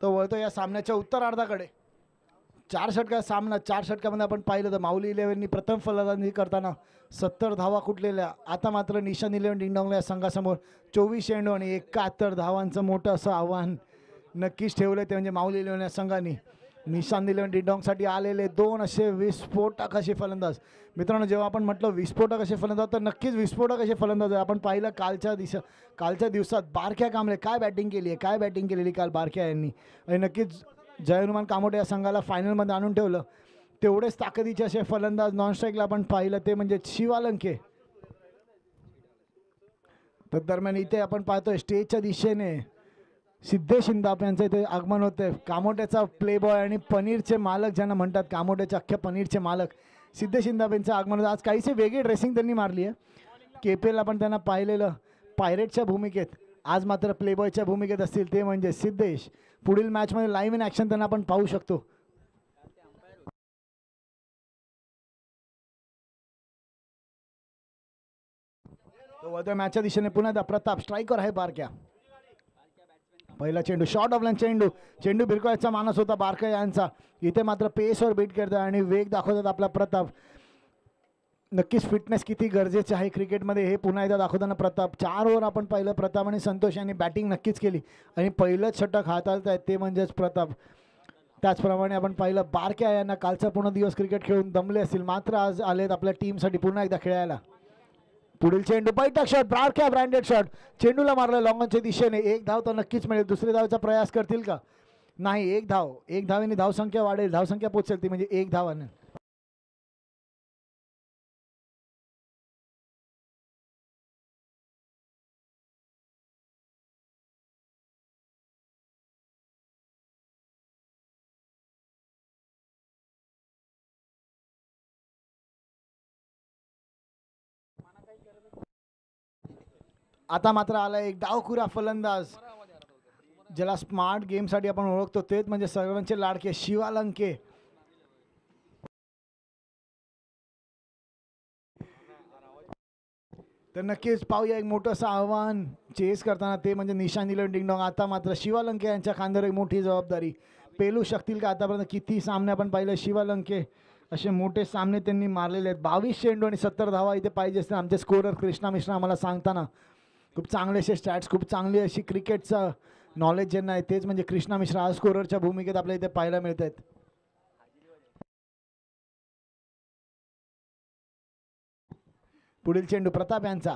तो वळतो या सामन्याच्या उत्तरार्धाकडे. 4 षटका सामना, 4 षटकामध्ये आपण पाहिलं तर माऊली इलेव्हननी प्रथम फलंदाजी करताना 70 धावा कुठलेल्या. आता मात्र निशान इलेव्हन डिंगडॉंगला या संघासमोर 24 चेंडू आणि 71 धावांचं मोठं असं आव्हान नक्कीच ठेवलं. ते म्हणजे माऊली इलेव्हन या संघाने निशान इलेव्हन डिंगडॉंगसाठी आलेले 2 असे विस्फोटक असे फलंदाज. मित्रांनो, जेव्हा आपण म्हटलं विस्फोटक असे फलंदाज तर नक्कीच विस्फोटक असे फलंदाज आहे. आपण पाहिलं कालच्या दिवसात बारक्या कांबळे काय बॅटिंग केली आहे, काय बॅटिंग केलेली काल बारक्या यांनी. आणि नक्कीच जय हनुमान कामोटे या संघाला फायनलमध्ये आणून ठेवलं. तेवढेच ताकदीचे असे फलंदाज नॉन स्ट्राईकला आपण पाहिलं ते म्हणजे शिवालंके. तर दरम्यान इथे आपण पाहतोय स्टेजच्या दिशेने सिद्धेश शिंदाप यांचं इथे आगमन होते. कामोट्याचा प्लेबॉय आणि पनीरचे मालक ज्यांना म्हणतात, कामोट्याचे अख्ख्या पनीरचे मालक सिद्धेश शिंदाप यांचं आगमन होतं. आज काहीशी वेगळी ड्रेसिंग त्यांनी मारली आहे. KPL आपण त्यांना पाहिलेलं पायरेटच्या भूमिकेत, आज मात्र प्लेबॉयच्या भूमिकेत असतील ते म्हणजे सिद्धेश. पुढील मॅचमध्ये लाईव्ह इन ॲक्शन त्यांना आपण पाहू शकतो. तो मॅचच्या दिशेने पुन्हा एकदा प्रताप स्ट्रायकर आहे बारक्या. पहिला चेंडू शॉर्ट ऑफ लाईन चेंडू भिरकवायचा मानस होता बारक्या यांचा. इथे मात्र पेसवर बीट करतात आणि वेग दाखवतात आपला प्रताप. नक्कीच फिटनेस किती गरजेचे आहे क्रिकेटमध्ये हे पुन्हा एकदा दाखवताना प्रताप. 4 ओव्हर आपण पाहिलं प्रताप आणि संतोष यांनी बॅटिंग नक्कीच केली आणि पहिलंच षटक हाताळत आहेत ते म्हणजेच प्रताप. त्याचप्रमाणे आपण पाहिलं बारक्या यांना कालचा पूर्ण दिवस क्रिकेट खेळून दमले असतील, मात्र आज आलेत आपल्या टीमसाठी पुन्हा एकदा खेळायला. पुढील चेंडू बैठक शॉट, बारक्या ब्रँडेड शॉट, चेंडूला मारलं लॉंगॉनच्या दिशेने. 1 धाव तर नक्कीच मिळेल. दुसरी धावचा प्रयास करतील का? नाही, 1 धाव. 1 धावेने धावसंख्या वाढेल, धावसंख्या पोचेल ती म्हणजे 1 धावाने. आता मात्र आला एक डावखुरा फलंदाज ज्याला स्मार्ट गेमसाठी आपण ओळखतो, तेच म्हणजे सर्वांचे लाडके शिवालंके. तर नक्कीच पाहूया एक मोठंसं आव्हान चेस करताना ते म्हणजे निशान इलेव्हन डिंगडॉंग. आता मात्र शिवालंके यांच्या खांद्यावर एक मोठी जबाबदारी. पेलू शकतील का? आतापर्यंत किती सामने आपण पाहिले शिवालंके असे मोठे सामने त्यांनी मारलेले आहेत. 22 चेंडू आणि 70 धावा इथे पाहिजे असते. आमचे स्कोरर कृष्णा मिश्रा आम्हाला सांगताना खूप चांगले असे स्टॅट्स, खूप चांगली अशी क्रिकेटचं नॉलेज ज्यांना आहे तेच म्हणजे कृष्णा मिश्रा आज स्कोररच्या भूमिकेत आपल्या इथे पाहायला मिळत आहेत. पुढील चेंडू प्रताप यांचा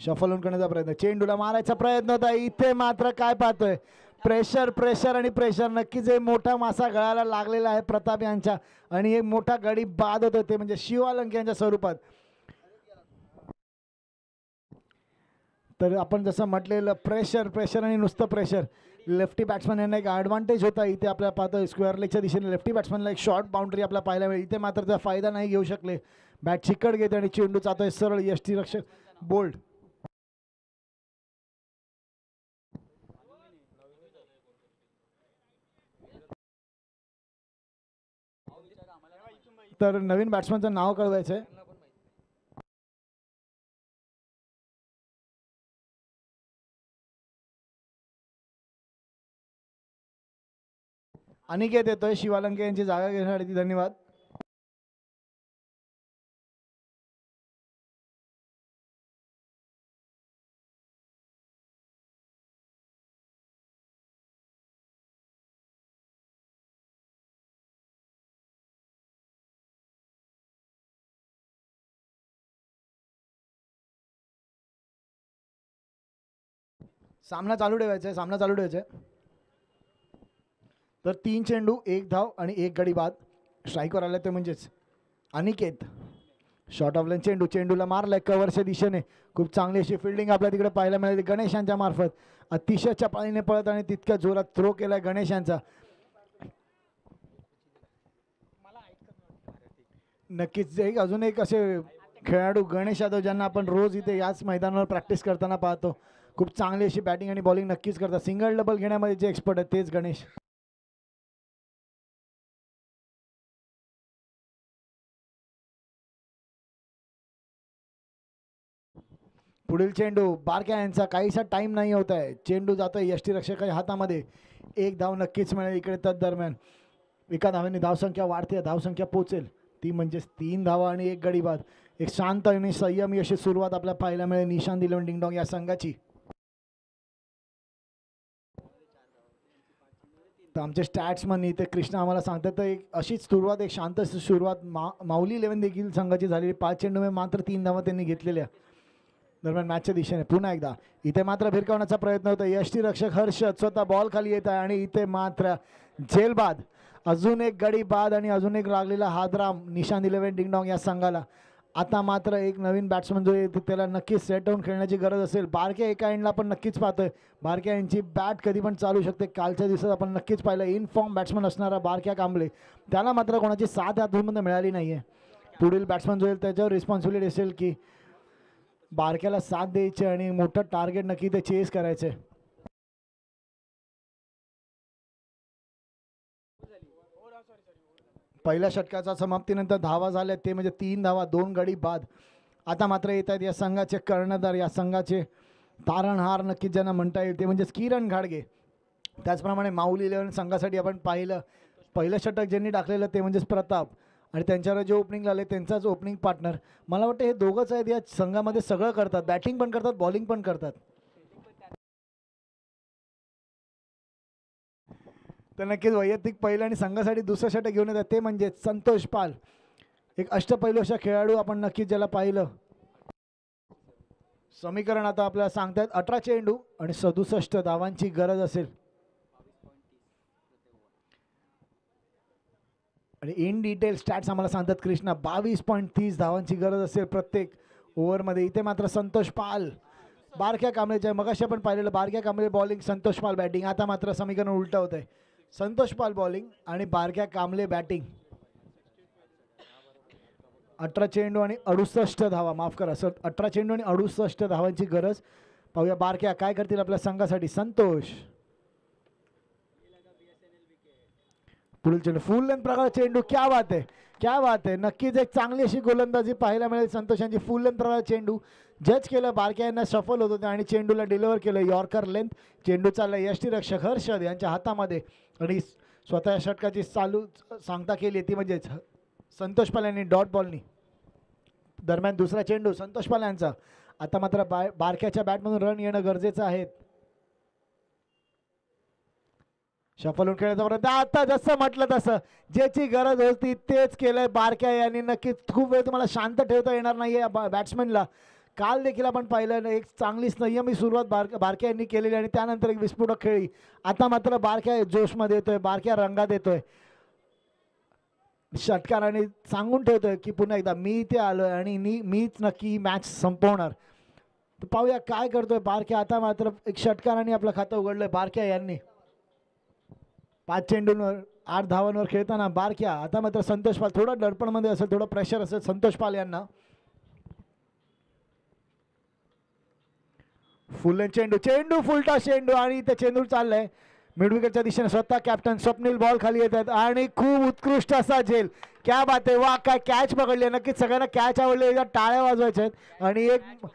शफल होऊन करण्याचा प्रयत्न, चेंडूला मारायचा प्रयत्न होता. इथे मात्र काय पाहतोय, प्रेशर आणि प्रेशर. नक्कीच एक मोठा मासा गळाला लागलेला आहे प्रताप यांच्या आणि एक मोठा गडी बाद होतो ते म्हणजे शिवालंके यांच्या स्वरूपात. तर आपण जसं म्हटलेलं प्रेशर आणि नुसतं प्रेशर. लेफ्टी बॅट्समन यांना एक ॲडव्हान्टेज होता. इथे आपल्याला पाहतोय स्क्वेअर लेगच्या दिशेने लेफ्टी बॅट्समनला एक शॉर्ट बाउंड्री आपल्याला पाहायला मिळेल. इथे मात्र त्याचा फायदा नाही घेऊ शकले. बॅट चिकट घेते आणि चेंडू जातोय सरळ यष्टीरक्षक बोल्ड. तर नवीन बॅट्समनचं नाव कळवायचं आहे. अनिकेत येतोय शिवालंके यांची जागा घेण्यासाठी. धन्यवाद. सामना चालू ठेवायचा आहे. तर 3 चेंडू 1 धाव आणि 1 गडी बाद. स्ट्राईकवर आले ते म्हणजेच अनिकेत. शॉर्ट ऑफ लाईन चेंडूला मारलाय कव्हरच्या दिशेने. खूप चांगली अशी फिल्डिंग आपल्या तिकडे पाहायला मिळाली गणेश यांच्या मार्फत. अतिशय चपळीने पळत आणि तितक्या जोरात थ्रो केलाय गणेश यांचा. नक्कीच अजून एक असे खेळाडू गणेश यादव ज्यांना आपण रोज इथे याच मैदानावर प्रॅक्टिस करताना पाहतो. खूप चांगली अशी बॅटिंग आणि बॉलिंग नक्कीच करतात. सिंगल डबल घेण्यामध्ये जे एक्सपर्ट आहेत तेच गणेश. पुढील चेंडू बारक्या यांचा काहीसा टाइम नाही होत आहे. चेंडू जातोय यष्टीरक्षकाच्या हातामध्ये. एक धाव नक्कीच मिळेल इकडे. दरम्यान एका धावेने धावसंख्या वाढते, धावसंख्या पोचेल ती म्हणजेच 3 धावा आणि 1 गडी बाद. एक शांत आणि संयमी अशी सुरुवात आपल्याला पाहायला मिळेल निशांत इलेव्हन डिंगडॉंग या संघाची. तर आमचे स्टॅट्समन इथे कृष्णा आम्हाला सांगतात तर एक अशीच सुरुवात, एक शांत सुरुवात माऊली इलेव्हन देखील संघाची झालेली. 5 चेंडूमध्ये मात्र 3 धावा त्यांनी घेतलेल्या. दरम्यान मॅचच्या दिशेने पुन्हा एकदा इथे मात्र भिरकावण्याचा प्रयत्न होता. यष्टीरक्षक हर्षद स्वतः बॉल खाली येत आहे आणि इथे मात्र झेल बाद. अजून एक गडी बाद आणि अजून एक लागलेला हादराम निशांत इलेव्हन डिंगडॉंग या संघाला. आता मात्र एक नवीन बॅट्समन जो आहे त्याला नक्कीच सेट होऊन खेळण्याची गरज असेल. बारक्या एका एंडला आपण नक्कीच पाहतोय बारक्या यांची बॅट कधी पण चालू शकते. कालच्या दिवसात आपण नक्कीच पाहिलं इन फॉर्म बॅट्समन असणारा बारक्या कांबळे, त्याला मात्र कोणाची साथ आतमध्ये मिळाली नाही आहे. पुढील बॅट्समन जो येईल त्याच्यावर रिस्पॉन्सिबिलिटी असेल की बारक्याला साथ द्यायची आणि मोठं टार्गेट नक्की ते चेस करायचे. पहिल्या षटकाच्या समाप्तीनंतर धावा झाल्या ते म्हणजे 3 धावा 2 गडी बाद. आता मात्र येत आहेत या संघाचे कर्णधार, या संघाचे तारणहार नक्कीच ज्यांना म्हणता येईल ते म्हणजेच किरण घाडगे. त्याचप्रमाणे माऊली इलेव्हन संघासाठी आपण पाहिलं पहिलं षटक ज्यांनी टाकलेलं ते म्हणजेच प्रताप आणि त्यांच्यावर जे ओपनिंग आले त्यांचाच ओपनिंग पार्टनर. मला वाटतं हे दोघंच आहेत या संघामध्ये, सगळं करतात, बॅटिंग पण करतात बॉलिंग पण करतात. तर नक्कीच वैयक्तिक पहिलं आणि संघासाठी दुसरं षटक घेऊन येतात ते म्हणजे संतोष पाल. एक अष्टपैलू अशा खेळाडू आपण नक्कीच ज्याला पाहिलं. समीकरण आता आपल्याला सांगतात 18 चेंडू आणि 67 धावांची गरज असेल आणि इन डिटेल स्टॅट्स आम्हाला सांगतात कृष्णा 22.30 धावांची गरज असेल प्रत्येक ओव्हरमध्ये. इथे मात्र संतोष पाल बारक्या कांबळेच्या मगाशी आपण पाहिलेलं बारक्या कांबळे बॉलिंग, संतोष पाल बॅटिंग. आता मात्र समीकरण उलटं होत आहे, संतोष पाल बॉलिंग आणि बारक्या कांबळे बॅटिंग. 18 चेंडू आणि 68 धावा, माफ करा सर, 18 चेंडू आणि 68 धावांची गरज. पाहूया बारक्या काय करतील आपल्या संघासाठी. संतोष पुढील चेंडू फुल लेंथ प्रकार चेंडू. क्या बात आहे, क्या बात आहे. नक्कीच एक चांगली अशी गोलंदाजी पाहायला मिळेल संतोष यांची. फुल लेंथ प्रकार चेंडू जज केलं, बारक्या यांना सफल होत होते आणि चेंडूला डिलिव्हर केलं यॉर्कर लेंथ. चेंडू चालला यष्टीरक्षक हर्षद यांच्या हातामध्ये आणि स्वतः षटकाची चालू सांगता केली ती म्हणजेच संतोष पाल यांनी डॉट बॉलनी. दरम्यान दुसरा चेंडू संतोष पाल यांचा. आता मात्र बारक्याच्या बॅटमधून रन येणं गरजेचं आहे. शफल होऊन खेळायचा प्रयत्न. आता जसं म्हटलं तसं ज्याची गरज होती तेच केलंय बारक्या यांनी. नक्कीच खूप वेळ तुम्हाला शांत ठेवता येणार नाहीये बॅट्समॅनला. काल देखील आपण पाहिलं एक चांगली संयमी सुरुवात बारक्या यांनी केलेली आणि त्यानंतर एक विस्फोटक खेळी. आता मात्र बारक्या जोशमध्ये येतोय, बारक्या रंगात येतोय. षटकाराने सांगून ठेवतोय की पुन्हा एकदा मी इथे आलोय आणि मीच नक्की मॅच संपवणार. तर पाहूया काय करतोय बारक्या. आता मात्र एक षटकाराने आपलं खातं उघडलंय बारक्या यांनी. 5 चेंडूंवर 8 धावांवर खेळताना बारक्या. आता मात्र संतोष पाल थोडं दडपणमध्ये असेल, थोडं प्रेशर असेल संतोष पाल यांना. फुल चेंडू, चेंडू फुलटा चेंडू आणि इथे चेंडू चाललाय मिडविकेटच्या दिशेने. स्वतः कॅप्टन स्वप्नील बॉल खाली येत आहेत आणि खूप उत्कृष्ट असा झेल. क्या बात आहे, वा काय कॅच पकडली. नक्कीच सगळ्यांना कॅच आवडले, टाळ्या वाजवायच्या आहेत. आणि एक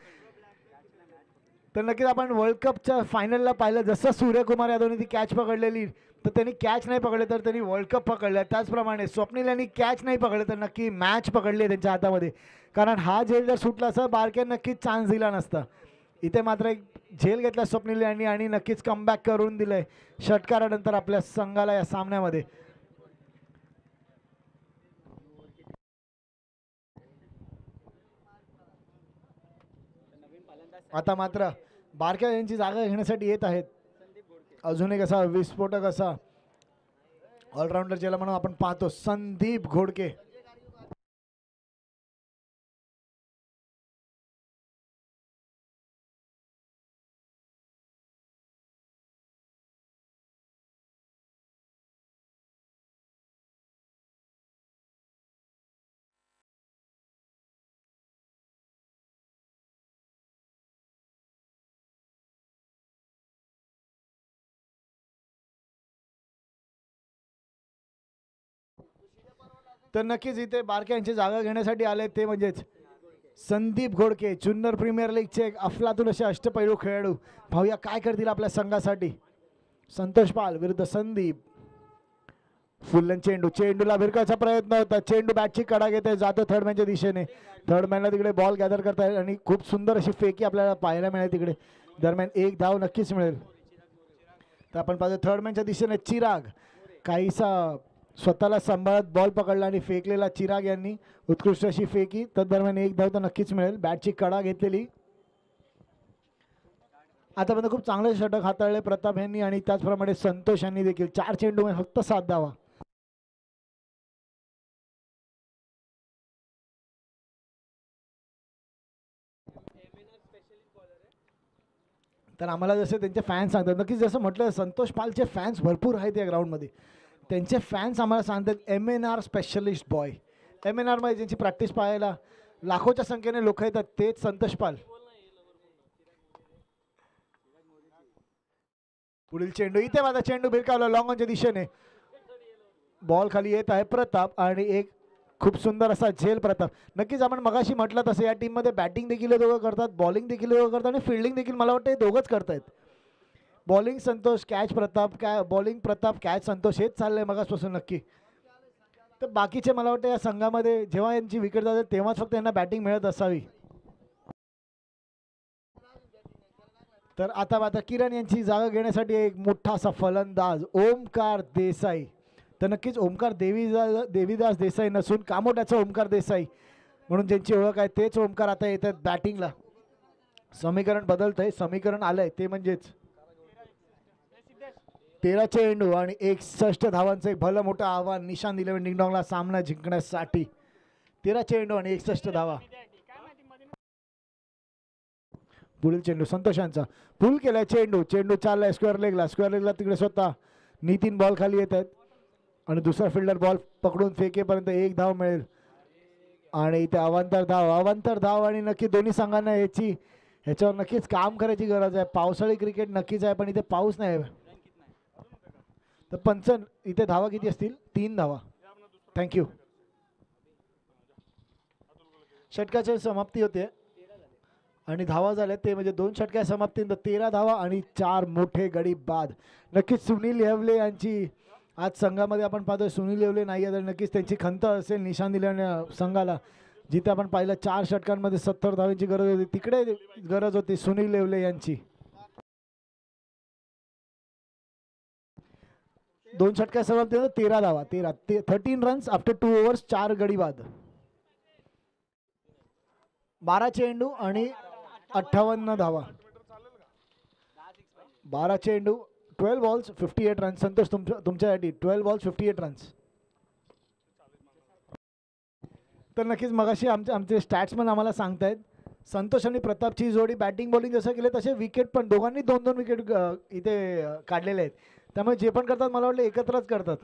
तर नक्कीच आपण वर्ल्ड कपच्या फायनलला पाहिलं जसं सूर्यकुमार यादवने ती कॅच पकडलेली, तर त्यांनी कॅच नाही पकडले तर त्यांनी वर्ल्ड कप पकडला. त्याचप्रमाणे स्वप्नील यांनी कॅच नाही पकडले तर नक्की मॅच पकडली त्यांच्या हातामध्ये. कारण हा झेल जर सुटला असता बारक्या नक्कीच चान्स दिला नसता. इथे मात्र एक झेल घेतला स्वप्नील यांनी आणि नक्कीच कमबॅक करून दिलंय षटकारानंतर आपल्या संघाला या सामन्यामध्ये. आता मात्र बारक्या यांची जागा घेण्यासाठी येत आहेत अजून एक असा विस्फोटक असा ऑलराऊंडर ज्याला म्हणून आपण पाहतो संदीप घोडके. तर नक्कीच इथे बारक्या यांची जागा घेण्यासाठी आले ते म्हणजेच संदीप घोडके, जुन्नर प्रीमियर लीगचे एक अफलातून असे अष्टपैलू खेळाडू. पाहूया काय करतील आपल्या संघासाठी. संतोष पाल विरुद्ध संदीप. फुल्लन चेंडू, चेंडूला भिरकायचा प्रयत्न होता, चेंडू बॅटची कडा घेते, जातो थर्ड मॅनच्या दिशेने. थर्ड मॅनला तिकडे बॉल गॅदर करतायत आणि खूप सुंदर अशी फेकी आपल्याला पाहायला मिळेल तिकडे. दरम्यान एक धाव नक्कीच मिळेल. तर आपण पाहतो थर्ड मॅनच्या दिशेने चिराग काहीसा स्वतःला सांभाळत बॉल पकडला आणि फेकलेला चिराग यांनी उत्कृष्ट अशी फेकी. तर दरम्यान एक धाव तर नक्कीच मिळेल. बॅटची कडा घेतलेली. आतापर्यंत खूप चांगले षटक हाताळले प्रताप यांनी आणि त्याचप्रमाणे संतोष यांनी देखील. 4 चेंडू फक्त 7 धावा. तर आम्हाला जसे त्यांचे फॅन्स सांगतात, नक्कीच जसं म्हटलं संतोष पालचे फॅन्स भरपूर आहेत या ग्राउंडमध्ये. त्यांचे फॅन्स आम्हाला सांगतात MNR स्पेशलिस्ट बॉय. MNR मध्ये ज्यांची प्रॅक्टिस पाहायला लाखोच्या संख्येने लोक येतात तेच संतोष पाल. पुढील चेंडू, इथे माझा चेंडू भिरकावला लॉंग ऑनच्या दिशेने. बॉल खाली येत आहे प्रताप आणि एक खूप सुंदर असा झेल प्रताप. नक्कीच आपण मगाशी म्हटलं तसं या टीममध्ये बॅटिंग देखील दोघं करतात, बॉलिंग देखील दोघं करतात आणि फिल्डिंग देखील मला वाटतं हे दोघंच करतायत. Bowling Santosh, catch Pratap, bowling Pratap, catch Santosh, हेच चाललंय मगासपासून नक्की. तर बाकीचे मला वाटतं या संघामध्ये जेव्हा यांची विकेट जाते तेव्हाच फक्त यांना बॅटिंग मिळत असावी. तर आता किरण यांची जागा घेण्यासाठी एक मोठा असा फलंदाज ओमकार देसाई. तर नक्कीच ओमकार देवीदास देसाई नसून कामोट्याचा ओमकार देसाई म्हणून ज्यांची ओळख आहे तेच ओमकार आता येतात बॅटिंगला. समीकरण बदलतंय, समीकरण आलंय ते म्हणजेच 13 चेंडू आणि 61 धावांचं एक भलं मोठं आव्हान निशांत 11 डिंगडॉंगला सामना जिंकण्यासाठी. 13 चेंडू आणि 61 धावा. पुढील चेंडू संतोषांचा, पुल केलाय चेंडू, चेंडू चाललाय स्क्वेअर लेगला तिकडे स्वतः नितीन बॉल खाली येत आहेत आणि दुसरा फिल्डर बॉल पकडून फेकेपर्यंत एक धाव मिळेल. आणि इथे अवांतर धाव आणि नक्की दोन्ही संघांना ह्याच्यावर नक्कीच काम करायची गरज आहे. पावसाळी क्रिकेट नक्कीच आहे पण इथे पाऊस नाही. तर पंचन इथे धावा किती असतील? 3 धावा. थँक्यू. षटकाची समाप्ती होते आणि धावा झाल्या ते म्हणजे 2 षटक्या समाप्तीनंतर 13 धावा आणि 4 मोठे गडी बाद. नक्कीच सुनील येवले यांची आज संघामध्ये आपण पाहतोय सुनील येवले नाही आहे तर नक्कीच त्यांची खंत असेल निशांत 11 संघाला. जिथे आपण पाहिलं 4 षटकांमध्ये 70 धावांची गरज होती तिकडे गरज होती सुनील येवले यांची. 2 षटक्या समाप्तीनंतर 13 धावा, 13 रन्स आफ्टर 2 ओव्हर्स, 4 गडी बाद. 12 चेंडू आणि 58 धावा. 12 चेंडू 12 बॉल्स 58 रन्स. संतोष तुमच्यासाठी 12 बॉल्स 58 रन्स. तर नक्कीच मगाशी आमचे स्टॅट्समन आम्हाला सांगतायत संतोष आणि प्रतापची जोडी बॅटिंग बॉलिंग जसं केलं तसे विकेट पण दोघांनी 2-2 विकेट इथे काढलेले आहेत. त्यामुळे जे पण करतात मला वाटलं एकत्रच करतात.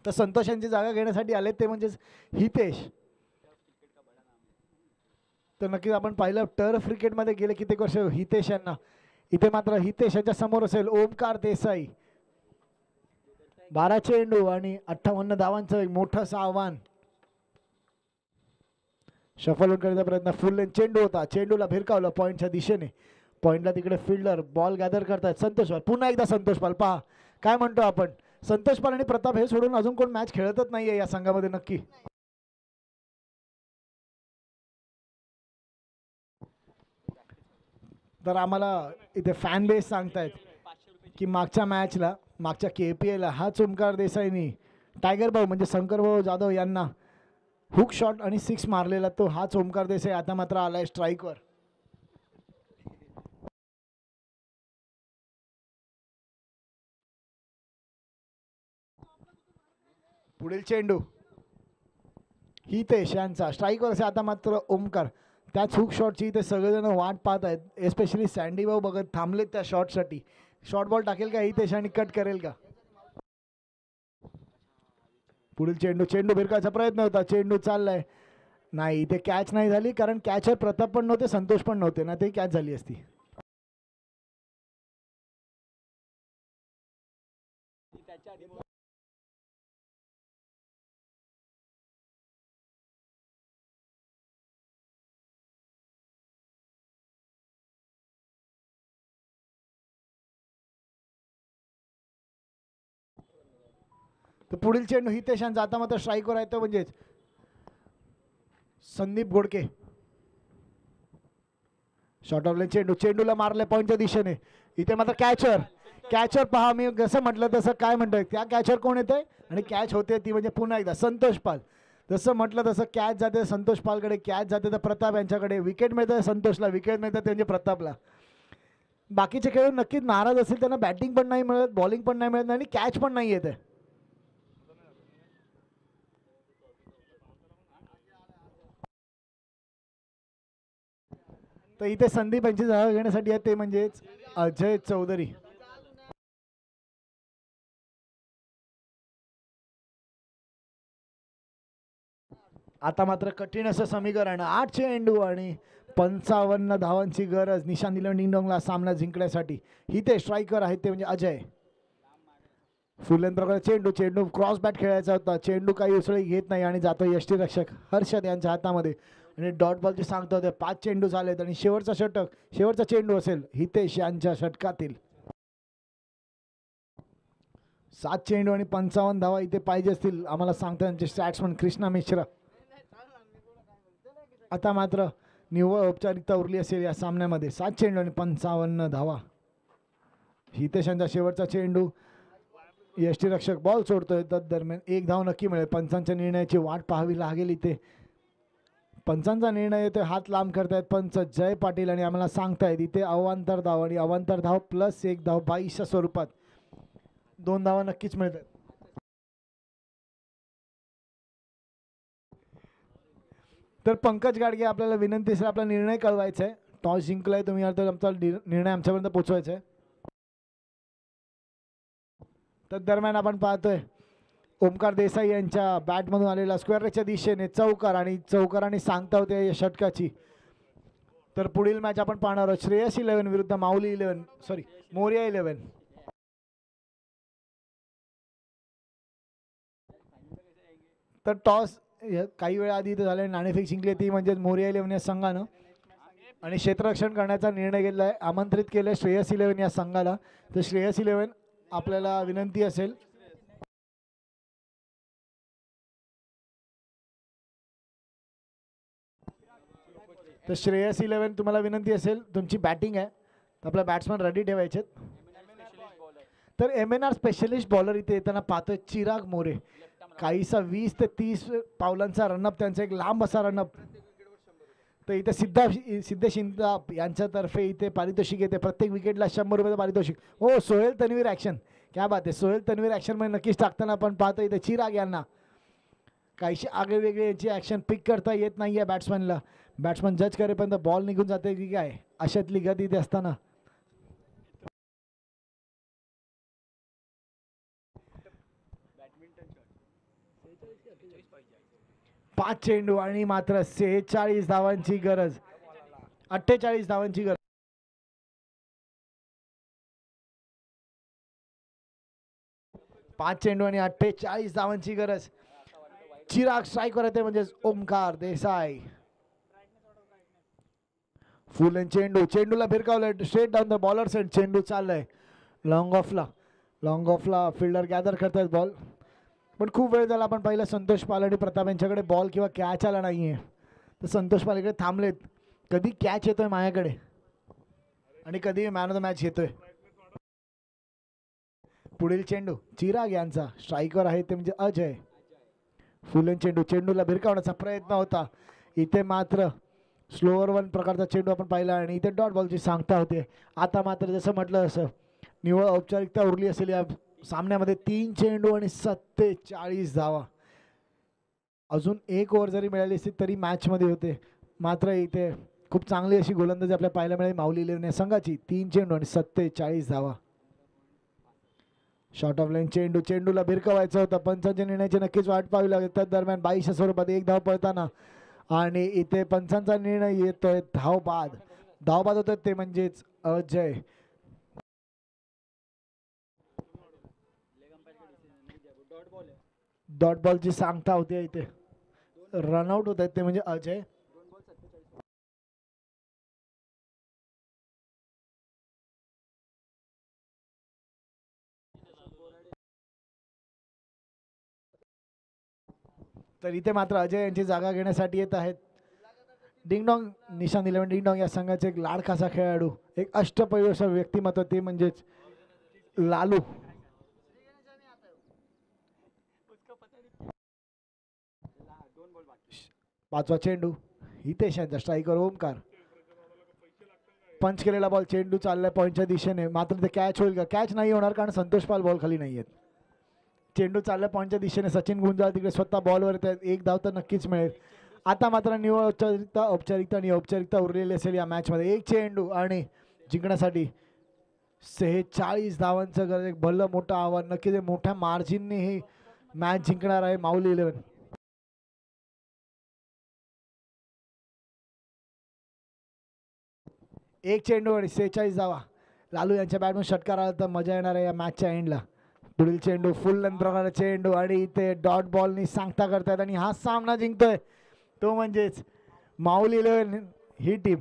तर संतोष यांची जागा घेण्यासाठी आले ते म्हणजेच हितेश. तर नक्कीच आपण पाहिलं टर्फ क्रिकेटमध्ये गेले कित्येक वर्ष हितेश यांना. इथे मात्र हितेश यांच्या समोर असेल ओमकार देसाई. 12 चेंडू आणि 58 धावांचं एक मोठं आव्हान. शफल करण्याचा प्रयत्न, फुल लेन चेंडू होता, चेंडूला भिरकावलं पॉईंटच्या दिशेने. पॉईंटला तिकडे फिल्डर बॉल गॅदर करतायत संतोष पाल. पुन्हा एकदा संतोष पाल. पहा काय म्हणतो आपण, संतोष पाल आणि प्रताप हे सोडून अजून कोण मॅच खेळतच नाहीये या संघामध्ये नक्की. तर आम्हाला इथे फॅन बेस सांगतायत की मागच्या KPL हाच ओमकार देसाईनी टायगर भाऊ म्हणजे शंकर भाऊ जाधव यांना हुक शॉट आणि 6 मारलेला तो हाच ओमकार देसाई आता मात्र आलाय स्ट्राईकवर. पुढील चेंडू हितेश यांचा स्ट्राईकवर असे आता मात्र ओमकार. त्याच हुक शॉटची इथे सगळेजण वाट पाहत आहेत. एस्पेशली सँडी भाऊ बघत थांबलेत त्या शॉटसाठी. शॉर्ट बॉल टाकेल का हितेश आणि कट करेल का? पुढील चेंडू भिरकायचा प्रयत्न होता, चेंडू चाललाय नाही. इथे कॅच नाही झाली कारण कॅचर प्रताप पण नव्हते संतोष पण नव्हते ना, ते कॅच झाली असती. तर पुढील चेंडू हितेश यांचा आता मात्र स्ट्राईकवर आहे तो म्हणजेच Sandeep Godke. Short of line चेंडू, चेंडूला मारले पॉईंटच्या दिशेने. इथे मात्र कॅचर पहा, मी जसं म्हटलं तसं काय म्हणतोय त्या कॅचर कोण येतंय आणि कॅच होते ती म्हणजे पुन्हा एकदा संतोष पाल. जसं म्हटलं तसं कॅच जाते संतोष पालकडे, कॅच जाते तर प्रताप यांच्याकडे, विकेट मिळतं संतोषला, विकेट मिळतं म्हणजे प्रतापला. बाकीचे खेळाडू नक्कीच नाराज असतील, त्यांना बॅटिंग पण नाही मिळत, बॉलिंग पण नाही मिळत आणि कॅच पण नाही येते. तर इथे संदीप यांची जागा घेण्यासाठी आहे ते म्हणजेच अजय चौधरी. आता मात्र कठीण असं समीकरण, 8 चेंडू आणि 55 धावांची गरज निशान दिलं डिंगडोंगला सामना जिंकण्यासाठी. इथे स्ट्रायकर आहेत ते म्हणजे अजय. फुल लेंथ प्रकार चेंडू क्रॉस बॅट खेळायचा होता, चेंडू काही उसळी घेत नाही आणि जातो यष्टीरक्षक हर्षद यांच्या हातामध्ये आणि डॉट बॉलची सांगतो होते. 5 चेंडू झालेत आणि शेवटचा चेंडू असेल हितेश यांच्या षटकातील. 7 चेंडू आणि 55 धावा इथे पाहिजे असतील आम्हाला सांगतात त्यांचे स्टॅट्समन कृष्णा मिश्रा. आता मात्र निव्वळ औपचारिकता उरली असेल या सामन्यामध्ये. 7 चेंडू आणि 55 धावा. हितेश यांचा शेवटचा चेंडू, यष्टीरक्षक बॉल सोडतोय, दरम्यान 1 धाव नक्की मिळेल. पंचांच्या निर्णयाची वाट पाहावी लागेल. इथे पंचांचा निर्णय येतोय, हात लांब करतायत पंच जय पाटील आणि आम्हाला सांगतायत इथे अवांतर धाव आणि अवांतर धाव प्लस 1 धाव 22च्या स्वरूपात 2 धावा नक्कीच मिळतात. तर पंकज गाडगे आपल्याला विनंती असेल आपला निर्णय कळवायचा आहे. टॉस जिंकलाय तुम्ही, तर आमचा निर्णय आमच्यापर्यंत पोहोचवायचा आहे. तर दरम्यान आपण पाहतोय ओमकार देसाई यांच्या बॅटमधून आलेला स्क्वेअरच्या दिशेने चौकार आणि सांगता होते या षटकाची. तर पुढील मॅच आपण पाहणार आहोत श्रेयस 11 विरुद्ध मोरिया 11. तर टॉस काही वेळा आधी इथे झाले, नाणेफेक जिंकली ती म्हणजे मोरिया 11 या संघानं आणि क्षेत्ररक्षण करण्याचा निर्णय घेतला आहे. आमंत्रित केलं श्रेयस 11 या संघाला. तर श्रेयस 11 आपल्याला विनंती असेल तुम्हाला विनंती असेल, तुमची बॅटिंग आहे तर आपला बॅट्समन रेडी ठेवायचे. तर MNR स्पेशलिस्ट बॉलर इथे येताना पाहतोय चिराग मोरे. काहीसा 20 ते 30 पावलांचा रनअप, त्यांचा एक लांब असा रनअप. तर इथे सिद्धेश इंदाप यांच्यातर्फे इथे पारितोषिक येते, प्रत्येक विकेटला 100 रुपयाचं पारितोषिक. हो, सोहेल तन्वीर ॲक्शन, क्या बात आहे. सोहेल तन्वीर ॲक्शनमध्ये नक्कीच टाकताना आपण पाहतो इथे चिराग यांना काहीशी आगळेवेगळे याची ॲक्शन पिक करता येत नाही आहे बॅट्समनला. बॅट्समन जज करेपर्यंत बॉल निघून जाते की काय, अशातली गती इथे असताना. पाच चेंडू आणि मात्र 46 धावांची गरज, 48 धावांची गरज. पाच चेंडू आणि 48 धावांची गरज. चिराग स्ट्राईकवर येते म्हणजे ओमकार देसाई. फुल एंड चेंडूला भिरकावलंय straight down the bowler set. चेंडू चाललाय लॉंग ऑफला फिल्डर गॅदर करतायत बॉल, पण खूप वेळ झाला आपण पाहिलं संतोष पाल आणि प्रताप यांच्याकडे बॉल किंवा कॅच आला नाहीये. तर संतोष पाल इकडे थांबलेत, कधी कॅच येतोय माझ्याकडे आणि कधी मॅन ऑफ द मॅच येतोय. पुढील चेंडू चिराग यांचा, स्ट्राईकवर आहे ते म्हणजे अजय. फुल एंड चेंडूला भिरकावण्याचा प्रयत्न होता, इथे मात्र स्लोअर वन प्रकारचा चेंडू आपण पाहिला आणि इथे डॉट बॉलची सांगता होते. आता मात्र जसं म्हटलं असं निव्वळ औपचारिकता उरली असेल या सामन्यामध्ये. 3 चेंडू आणि 47 धावा. अजून 1 ओव्हर जरी मिळाली असती तरी मॅचमध्ये होते, मात्र इथे खूप चांगली अशी गोलंदाजी आपल्याला पाहायला मिळेल माऊली 11 या संघाची. 3 चेंडू आणि 47 धावा. शॉर्ट ऑफ लाईन चेंडूला भिरकवायचं होतं, पंचांच्या निर्णयाची नक्कीच वाट पाहावी लागेल. त्या दरम्यान 22च्या स्वरूपात 1 धाव पळताना आणि इथे पंचांचा निर्णय येतोय धावबाद होतोय ते म्हणजेच अजय. डॉट बॉलची सांगता होते, इथे रनआउट होत आहेत ते म्हणजे अजय. तर इथे मात्र अजय यांची जागा घेण्यासाठी येत आहेत डिंगडॉंग. निशान 11 डिंगडॉंग या संघाचे एक लाडकाचा खेळाडू, एक अष्टपैलू व्यक्तिमत्व, ते म्हणजेच लालू. पाचवा चेंडू, हितेश यांचा स्ट्रायकर ओमकार. पंच केलेला बॉल, चेंडू चाललाय पॉईंटच्या दिशेने, मात्र ते कॅच होईल का? कॅच नाही होणार, कारण संतोष पाल बॉल खाली नाही आहेत. चेंडू चाललाय पॉईंटच्या दिशेने, सचिन गुंजाळ तिकडे स्वतः बॉलवर येत आहेत. एक धाव तर नक्कीच मिळेल. आता मात्र निव्वळ औपचारिकता उरलेली असेल या मॅचमध्ये. एक चेंडू आणि जिंकण्यासाठी 46 धावांचं गरज, एक भलं मोठं आव्हान. नक्कीच मोठ्या मार्जिनने ही मॅच जिंकणार आहे माऊली 11. एक चेंडू आणि 46 धावा. लालू यांच्या बॅटमधून षटकार आला तर मजा येणार आहे या मॅचच्या एंडला. पुढील चेंडू, फुल लेंथ चेंडू आणि इथे डॉट बॉलनी सांगता करतायत आणि हा सामना जिंकतोय तो म्हणजेच माऊली 11 ही टीम.